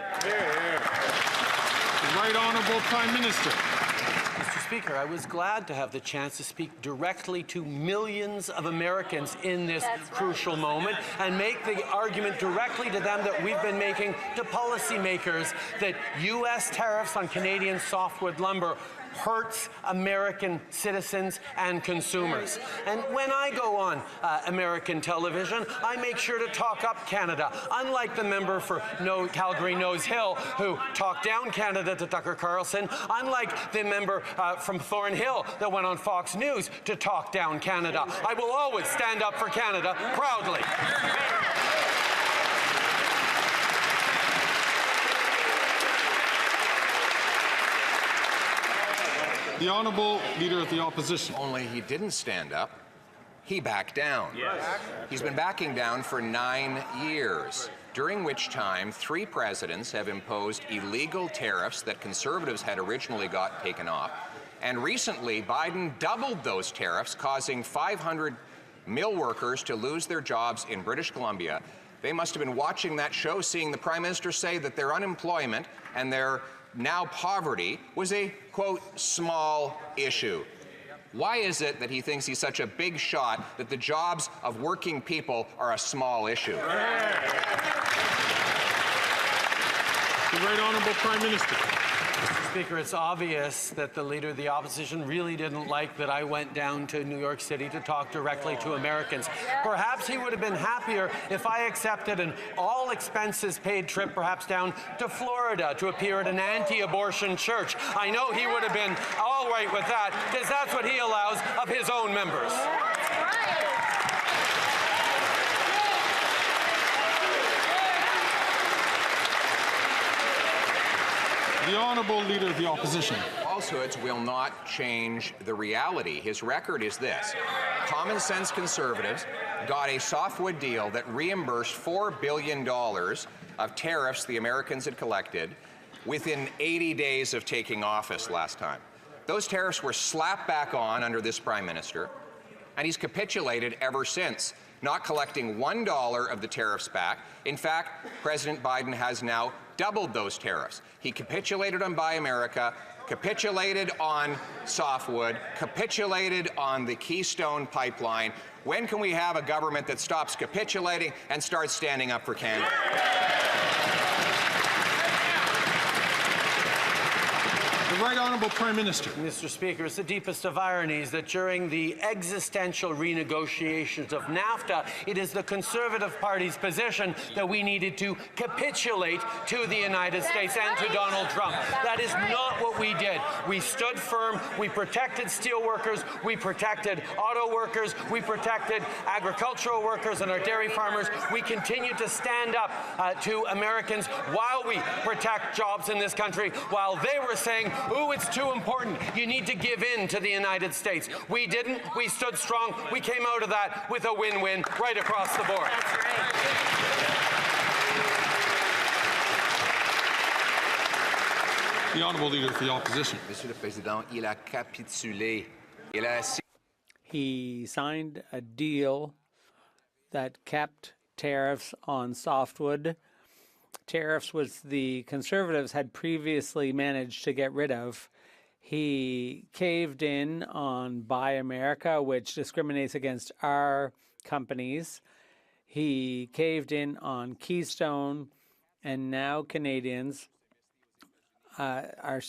Right Honourable Prime Minister. Mr. Speaker, I was glad to have the chance to speak directly to millions of Americans in this crucial moment and make the argument directly to them that we've been making to policymakers that U.S. tariffs on Canadian softwood lumber hurts American citizens and consumers. And when I go on American television, I make sure to talk up Canada, unlike the member for Calgary Nose Hill who talked down Canada to Tucker Carlson, unlike the member from Thornhill that went on Fox News to talk down Canada. I will always stand up for Canada proudly. The Honourable Leader of the Opposition. Only he didn't stand up. He backed down. Yes. He's been backing down for 9 years, during which time 3 presidents have imposed illegal tariffs that Conservatives had originally got taken off. And recently, Biden doubled those tariffs, causing 500 mill workers to lose their jobs in British Columbia. They must have been watching that show, seeing the Prime Minister say that their unemployment and their now poverty was a, quote, small issue. Why is it that he thinks he's such a big shot that the jobs of working people are a small issue? The Right Honourable Prime Minister. Mr. Speaker, it's obvious that the Leader of the Opposition really didn't like that I went down to New York City to talk directly to Americans. Perhaps he would have been happier if I accepted an all-expenses-paid trip perhaps down to Florida to appear at an anti-abortion church. I know he would have been all right with that, because that's what he allows of his own members. The Honourable Leader of the Opposition. Falsehoods will not change the reality. His record is this. Common sense Conservatives got a softwood deal that reimbursed $4 billion of tariffs the Americans had collected within 80 days of taking office last time. Those tariffs were slapped back on under this Prime Minister, and he's capitulated ever since, not collecting $1 of the tariffs back. In fact, President Biden has now doubled those tariffs. He capitulated on Buy America, capitulated on softwood, capitulated on the Keystone Pipeline. When can we have a government that stops capitulating and starts standing up for Canada? The Right Honourable Prime Minister. Mr. Speaker, it's the deepest of ironies that during the existential renegotiations of NAFTA, it is the Conservative Party's position that we needed to capitulate to the United States and to Donald Trump. That is not what we did. We stood firm. We protected steel workers. We protected auto workers. We protected agricultural workers and our dairy farmers. We continue to stand up to Americans while we protect jobs in this country, while they were saying, ooh, it's too important. You need to give in to the United States. We didn't. We stood strong. We came out of that with a win-win right across the board. That's right. The Honourable Leader of the Opposition. Monsieur le Président, il a capitulé. He signed a deal that kept tariffs on softwood. Tariffs which the Conservatives had previously managed to get rid of. He caved in on Buy America, which discriminates against our companies. He caved in on Keystone, and now Canadians are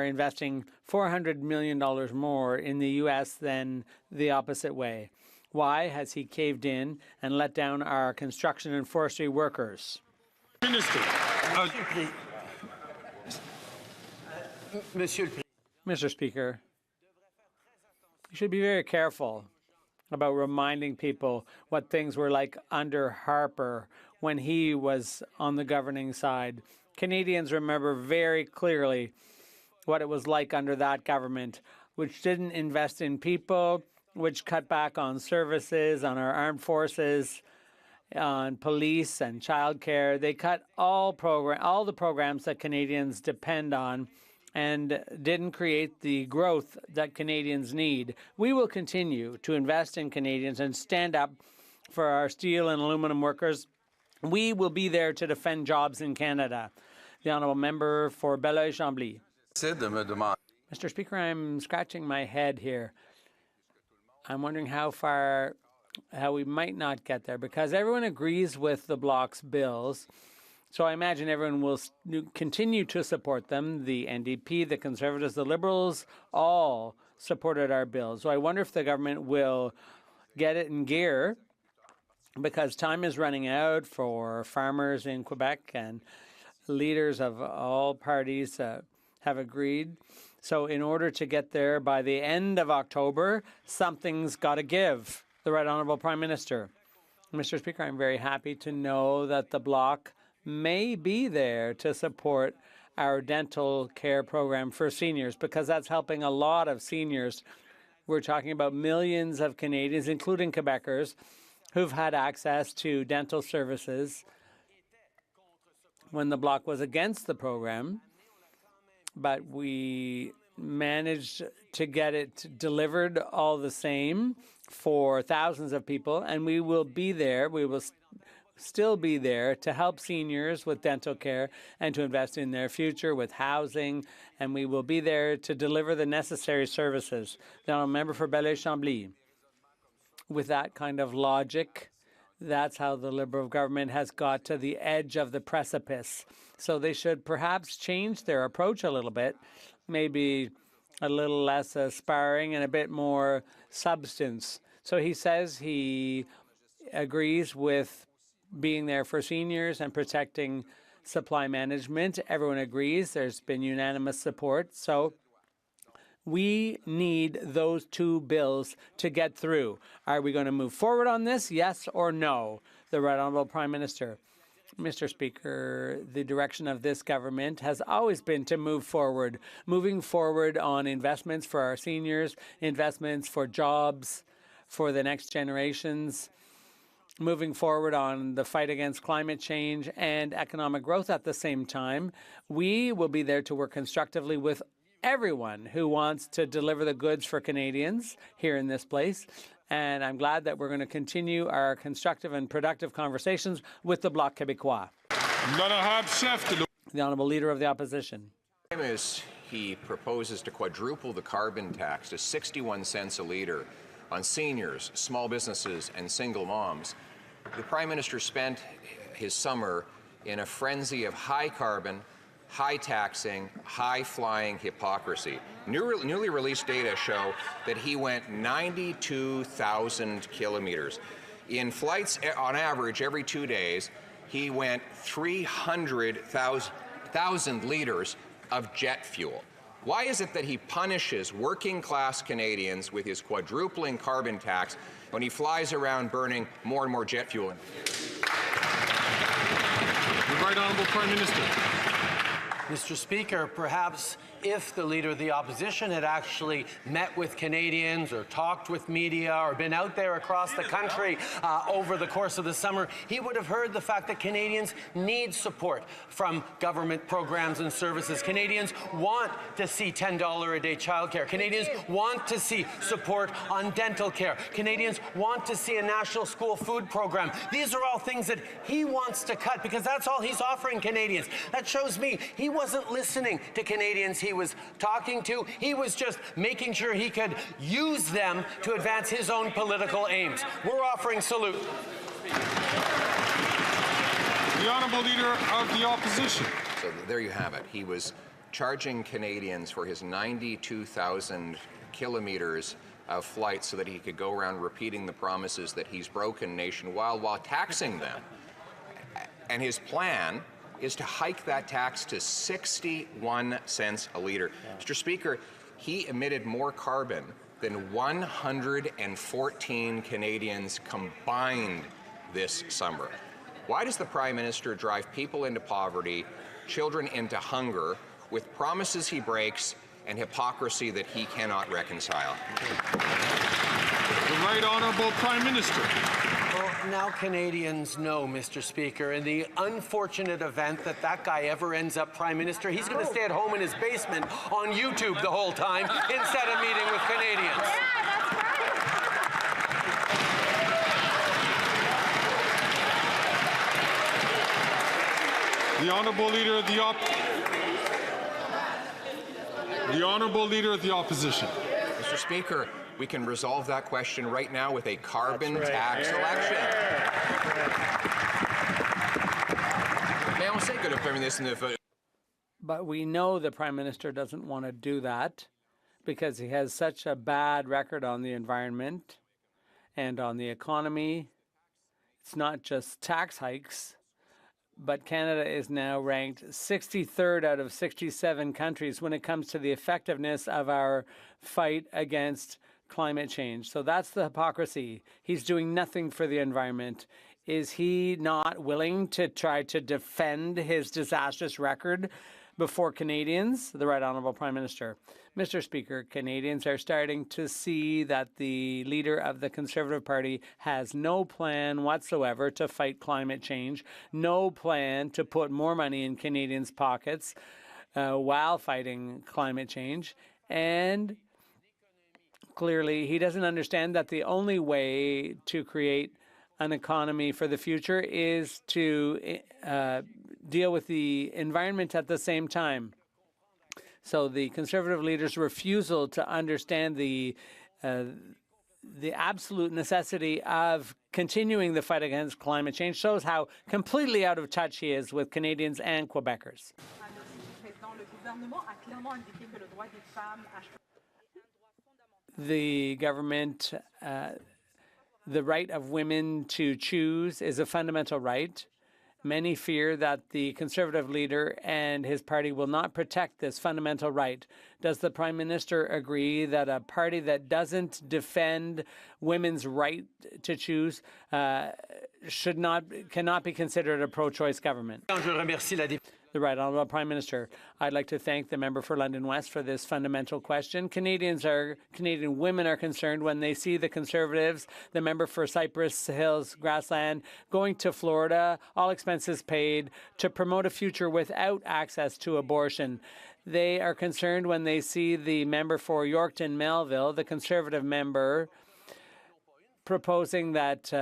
investing $400 million more in the U.S. than the opposite way. Why has he caved in and let down our construction and forestry workers? Minister. Mr. Speaker, you should be very careful about reminding people what things were like under Harper when he was on the governing side. Canadians remember very clearly what it was like under that government, which didn't invest in people, which cut back on services, on our armed forces, on police and childcare. They cut all the programs that Canadians depend on and didn't create the growth that Canadians need. We will continue to invest in Canadians and stand up for our steel and aluminum workers. We will be there to defend jobs in Canada. The Honourable Member for Belleuil-Chambly. Mr. Speaker, I'm scratching my head here. I'm wondering how we might not get there, because everyone agrees with the Bloc's bills. So I imagine everyone will continue to support them. The NDP, the Conservatives, the Liberals, all supported our bills. So I wonder if the government will get it in gear, because time is running out for farmers in Quebec, and leaders of all parties have agreed. So in order to get there by the end of October, something's got to give. The Right Honourable Prime Minister. Mr. Speaker, I'm very happy to know that the Bloc may be there to support our dental care program for seniors, because that's helping a lot of seniors. We're talking about millions of Canadians, including Quebecers, who've had access to dental services when the Bloc was against the program, but we managed to get it delivered all the same for thousands of people, and we will be there. We will still be there to help seniors with dental care and to invest in their future with housing, and we will be there to deliver the necessary services. The honourable member for Belleuil-Chambly. With that kind of logic, that's how the Liberal government has got to the edge of the precipice. So they should perhaps change their approach a little bit, maybe a little less sparring and a bit more substance. So he says he agrees with being there for seniors and protecting supply management. Everyone agrees. There's been unanimous support. So we need those two bills to get through. Are we going to move forward on this? Yes or no? The Right Honourable Prime Minister. Mr. Speaker, the direction of this government has always been to move forward, moving forward on investments for our seniors, investments for jobs, for the next generations, moving forward on the fight against climate change and economic growth at the same time. We will be there to work constructively with everyone who wants to deliver the goods for Canadians here in this place. And I'm glad that we're going to continue our constructive and productive conversations with the Bloc Québécois. The Honourable Leader of the Opposition. As he proposes to quadruple the carbon tax to 61 cents a litre on seniors, small businesses and single moms, the Prime Minister spent his summer in a frenzy of high carbon, high taxing, high flying hypocrisy. Newly released data show that he went 92,000 kilometers. In flights on average every 2 days, he went 300,000 liters of jet fuel. Why is it that he punishes working class Canadians with his quadrupling carbon tax when he flies around burning more and more jet fuel? The Right Honourable Prime Minister. Mr. Speaker, perhaps if the Leader of the Opposition had actually met with Canadians or talked with media or been out there across the country over the course of the summer, he would have heard the fact that Canadians need support from government programs and services. Canadians want to see $10 a day childcare. Canadians want to see support on dental care. Canadians want to see a national school food program. These are all things that he wants to cut because that's all he's offering Canadians. That shows me he wasn't listening to Canadians he was talking to. He was just making sure he could use them to advance his own political aims. We're offering salute. The Honourable Leader of the Opposition. So there you have it. He was charging Canadians for his 92,000 kilometers of flights so that he could go around repeating the promises that he's broken nationwide while taxing them. And his plan is to hike that tax to 61 cents a litre. Mr. Speaker, he emitted more carbon than 114 Canadians combined this summer. Why does the Prime Minister drive people into poverty, children into hunger, with promises he breaks and hypocrisy that he cannot reconcile? The Right Honourable Prime Minister. Well, now Canadians know, Mr. Speaker, in the unfortunate event that that guy ever ends up Prime Minister, he's going to stay at home in his basement on YouTube the whole time instead of meeting with Canadians. Yeah, that's right. The Honourable Leader of the Honourable Leader of the Opposition. Mr. Speaker, we can resolve that question right now with a carbon tax election. But we know the Prime Minister doesn't want to do that because he has such a bad record on the environment and on the economy. It's not just tax hikes, but Canada is now ranked 63rd out of 67 countries when it comes to the effectiveness of our fight against climate change. So that's the hypocrisy. He's doing nothing for the environment. Is he not willing to try to defend his disastrous record before Canadians? The Right Honourable Prime Minister. Mr. Speaker, Canadians are starting to see that the leader of the Conservative Party has no plan whatsoever to fight climate change, no plan to put more money in Canadians' pockets while fighting climate change, and clearly he doesn't understand that the only way to create an economy for the future is to deal with the environment at the same time. So the Conservative leader's refusal to understand the absolute necessity of continuing the fight against climate change shows how completely out of touch he is with Canadians and Quebecers. The government, the right of women to choose is a fundamental right. Many fear that the Conservative leader and his party will not protect this fundamental right. Does the Prime Minister agree that a party that doesn't defend women's right to choose cannot be considered a pro-choice government? The Right Honourable Prime Minister. I'd like to thank the member for London West for this fundamental question. Canadian women are concerned when they see the Conservatives, the member for Cypress Hills Grassland, going to Florida, all expenses paid, to promote a future without access to abortion. They are concerned when they see the member for Yorkton Melville, the Conservative member, proposing that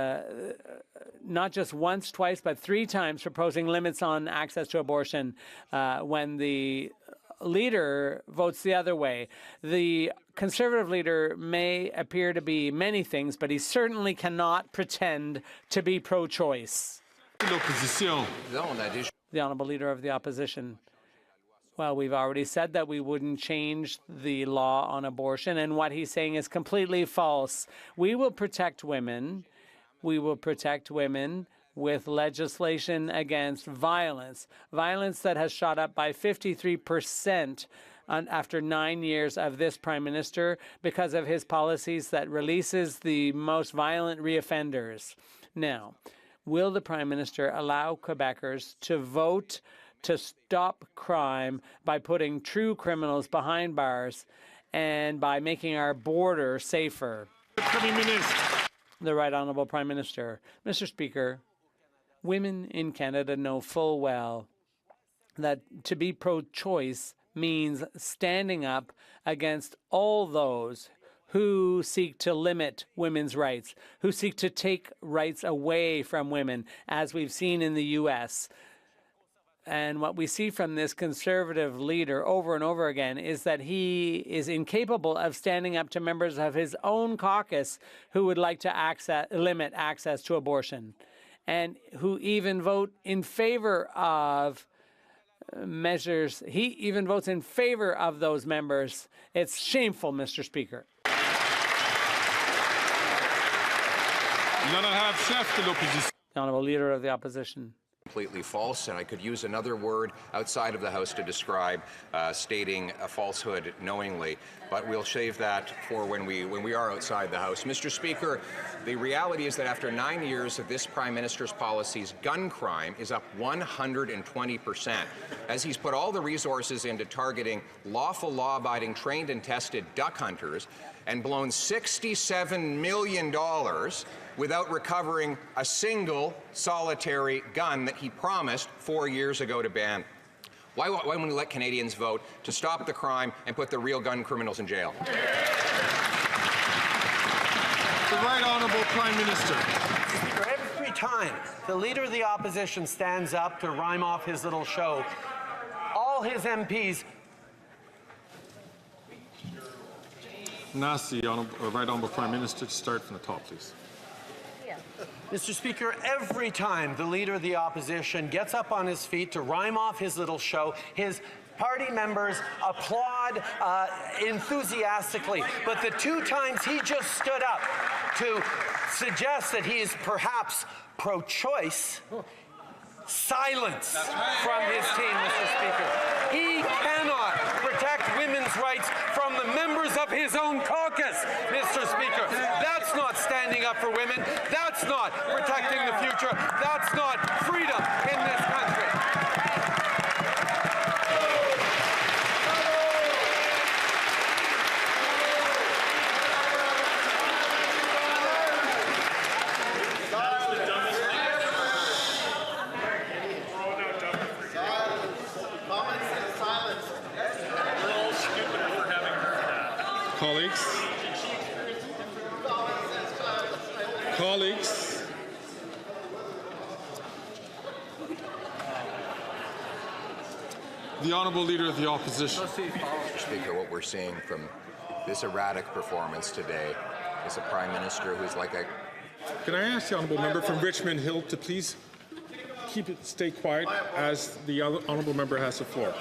not just once, twice, but 3 times proposing limits on access to abortion when the leader votes the other way. The Conservative leader may appear to be many things, but he certainly cannot pretend to be pro-choice. The Honourable Leader of the Opposition. Well, we've already said that we wouldn't change the law on abortion, and what he's saying is completely false. We will protect women. We will protect women with legislation against violence, violence that has shot up by 53% after 9 years of this Prime Minister because of his policies that releases the most violent reoffenders. Now, will the Prime Minister allow Quebecers to vote to stop crime by putting true criminals behind bars and by making our border safer? The Right Honourable Prime Minister. Mr. Speaker, women in Canada know full well that to be pro-choice means standing up against all those who seek to limit women's rights, who seek to take rights away from women, as we've seen in the U.S., and what we see from this Conservative leader over and over again is that he is incapable of standing up to members of his own caucus who would like to limit access to abortion, and who even vote in favor of measures. He even votes in favor of those members. It's shameful, Mr. Speaker. The Honourable Leader of the Opposition. Completely false, and I could use another word outside of the House to describe stating a falsehood knowingly, but we'll save that for when we are outside the House. Mr. Speaker, the reality is that after 9 years of this Prime Minister's policies, gun crime is up 120%, as he's put all the resources into targeting lawful, law-abiding, trained and tested duck hunters and blown $67 million without recovering a single solitary gun that he promised 4 years ago to ban. Why wouldn't we let Canadians vote to stop the crime and put the real gun criminals in jail? The Right Honourable Prime Minister. Every time the Leader of the Opposition stands up to rhyme off his little show, all his MPs... Ask the Right Honourable Prime Minister to start from the top, please. Mr. Speaker, every time the Leader of the Opposition gets up on his feet to rhyme off his little show, his party members applaud enthusiastically. But the 2 times he just stood up to suggest that he is perhaps pro-choice, silence from his team, Mr. Speaker. He cannot protect women's rights from the members of his own caucus, Mr. Speaker. That's not standing up for women. That's not protecting the future. That's not freedom in this country. Colleagues. The Honourable Leader of the Opposition. Mr. Speaker, what we're seeing from this erratic performance today is a Prime Minister who's like a... Can I ask the Honourable Member from Richmond Hill to please stay quiet as the Honourable Member has the floor.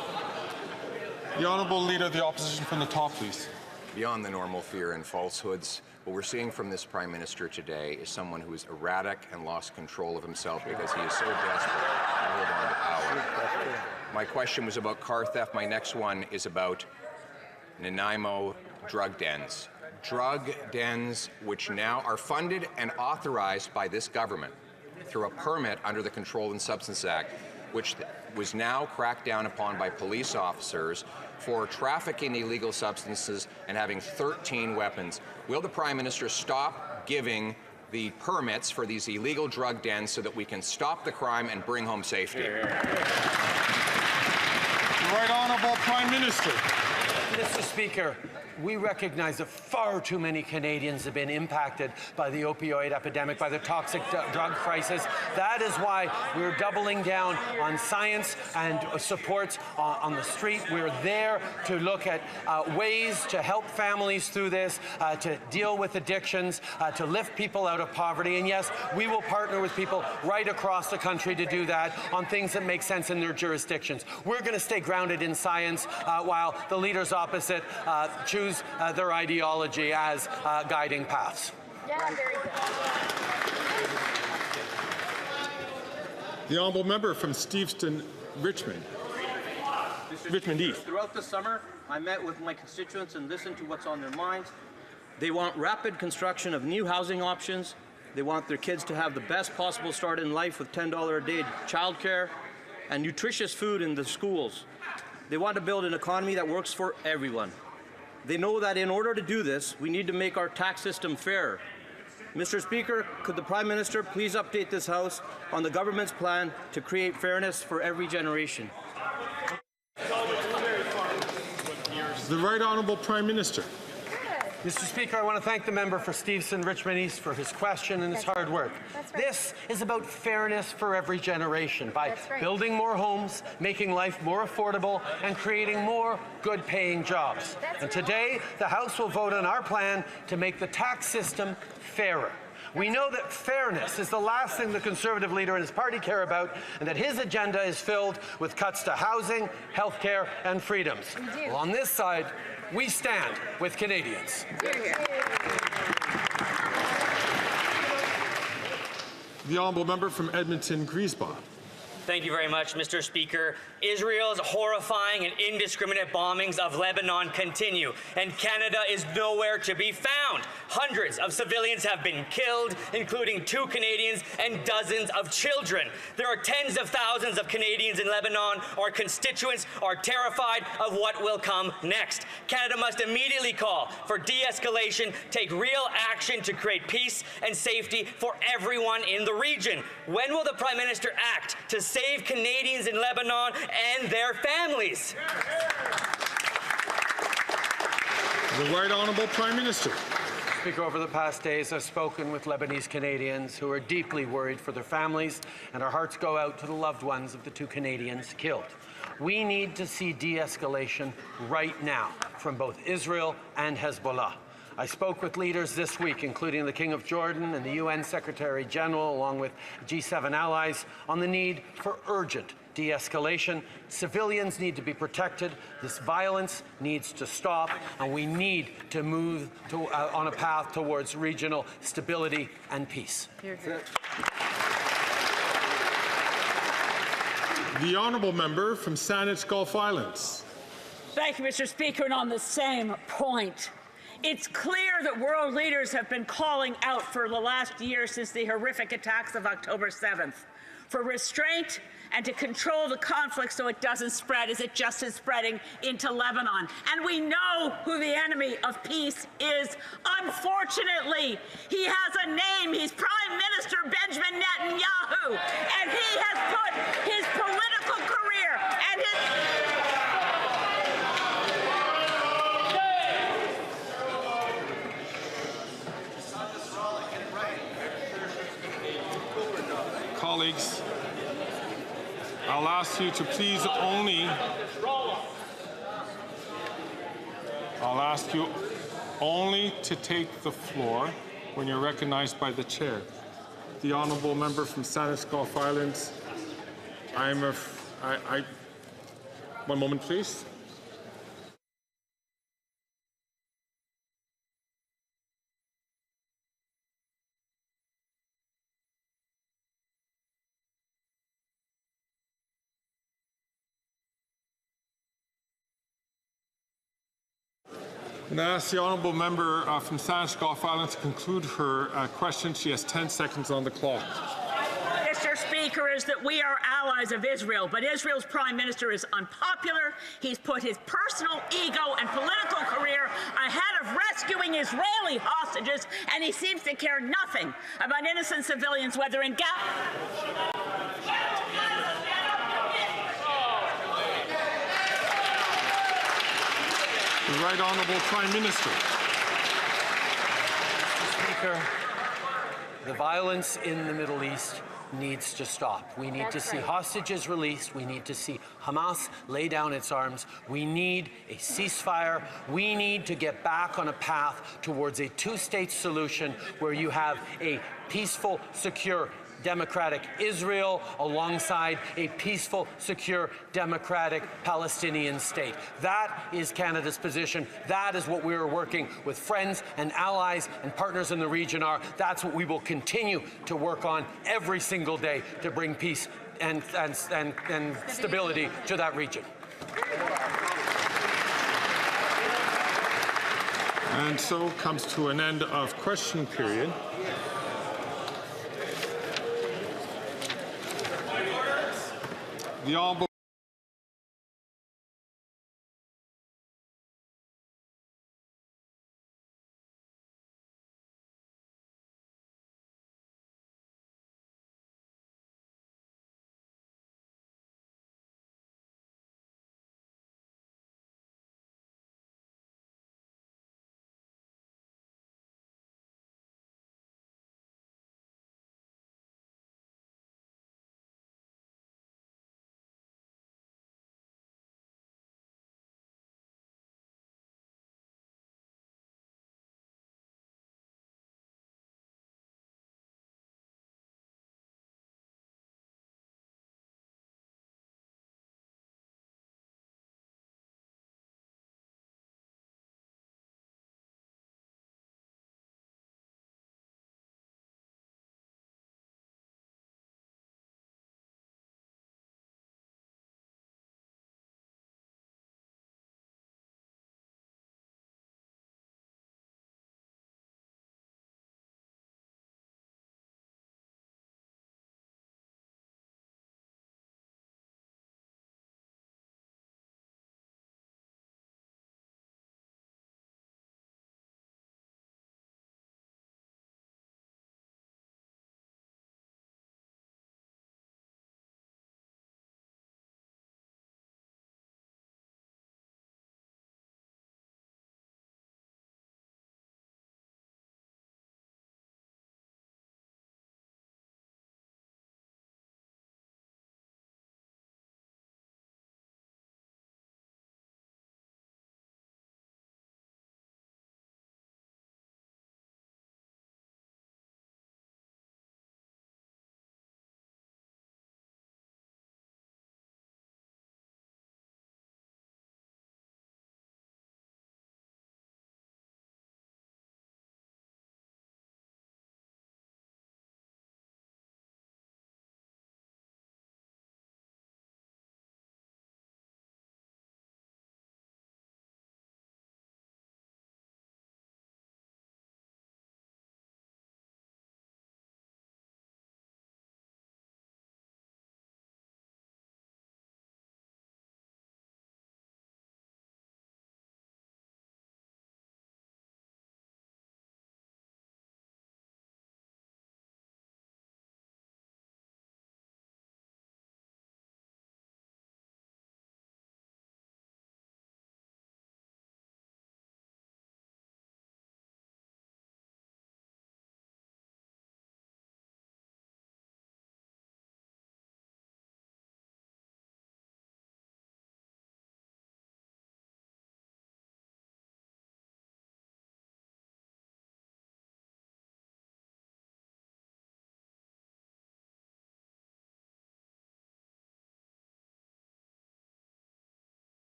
The Honourable Leader of the Opposition from the top, please. Beyond the normal fear and falsehoods, what we're seeing from this Prime Minister today is someone who is erratic and lost control of himself because he is so desperate to hold on to power. My question was about car theft. My next one is about Nanaimo drug dens. Drug dens which now are funded and authorized by this government through a permit under the Controlled and Substances Act, which was now cracked down upon by police officers for trafficking illegal substances and having 13 weapons. Will the Prime Minister stop giving the permits for these illegal drug dens so that we can stop the crime and bring home safety? The Right Honourable Prime Minister. Mr. Speaker, we recognize that far too many Canadians have been impacted by the opioid epidemic, by the toxic drug crisis. That is why we're doubling down on science and supports on the street. We're there to look at ways to help families through this, to deal with addictions, to lift people out of poverty. And yes, we will partner with people right across the country to do that on things that make sense in their jurisdictions. We're going to stay grounded in science while the leaders opposite choose their ideology as guiding paths. Yeah, very good. The Honourable Member from Steveston, Richmond. Richmond East. Throughout the summer, I met with my constituents and listened to what's on their minds. They want rapid construction of new housing options. They want their kids to have the best possible start in life with $10 a day childcare and nutritious food in the schools. They want to build an economy that works for everyone. They know that in order to do this, we need to make our tax system fairer. Mr. Speaker, could the Prime Minister please update this House on the government's plan to create fairness for every generation? The Right Honourable Prime Minister. Mr. Speaker, I want to thank the member for Steveston, Richmond East for his question and his hard work. This is about fairness for every generation by building more homes, making life more affordable, and creating more good-paying jobs. And today, the House will vote on our plan to make the tax system fairer. We know that fairness is the last thing the Conservative leader and his party care about, and that his agenda is filled with cuts to housing, healthcare, and freedoms. Well, on this side, we stand with Canadians. The Honourable Member from Edmonton, Griesbach. Thank you very much, Mr. Speaker. Israel's horrifying and indiscriminate bombings of Lebanon continue, and Canada is nowhere to be found. Hundreds of civilians have been killed, including 2 Canadians and dozens of children. There are tens of thousands of Canadians in Lebanon. Our constituents are terrified of what will come next. Canada must immediately call for de-escalation, take real action to create peace and safety for everyone in the region. When will the Prime Minister act to save Canadians in Lebanon and their families? The Right Honourable Prime Minister. Speaker, over the past days, I've spoken with Lebanese Canadians who are deeply worried for their families, and our hearts go out to the loved ones of the 2 Canadians killed. We need to see de-escalation right now from both Israel and Hezbollah. I spoke with leaders this week, including the King of Jordan and the UN Secretary General, along with G7 allies, on the need for urgent de-escalation. Civilians need to be protected. This violence needs to stop, and we need to move on a path towards regional stability and peace. The Honourable Member from Saanich Gulf Islands. Thank you, Mr. Speaker. And on the same point, it's clear that world leaders have been calling out for the last year since the horrific attacks of October 7th for restraint and to control the conflict so it doesn't spread as it just is spreading into Lebanon. And we know who the enemy of peace is. Unfortunately, he has a name. He's Prime Minister Benjamin Netanyahu. And he has put his political career and his... Colleagues, I'll ask you to please only to take the floor when you're recognized by the chair. The honourable member from Satiscoff Islands, one moment, please. And I ask the honourable member from Satiscoff Islands to conclude her question. She has 10 seconds on the clock. Mr. Speaker, is that we are allies of Israel, but Israel's Prime Minister is unpopular. He's put his personal ego and political career ahead of rescuing Israeli hostages, and he seems to care nothing about innocent civilians, whether in Gaza. The Right Honourable Prime Minister. Mr. Speaker, the violence in the Middle East needs to stop. We need to see hostages released. We need to see Hamas lay down its arms. We need a ceasefire. We need to get back on a path towards a two-state solution where you have a peaceful, secure, democratic Israel alongside a peaceful, secure, democratic Palestinian state. That is Canada's position. That is what we are working with friends and allies and partners in the region are. That's what we will continue to work on every single day to bring peace and stability to that region. And so comes to an end of question period. The Honourable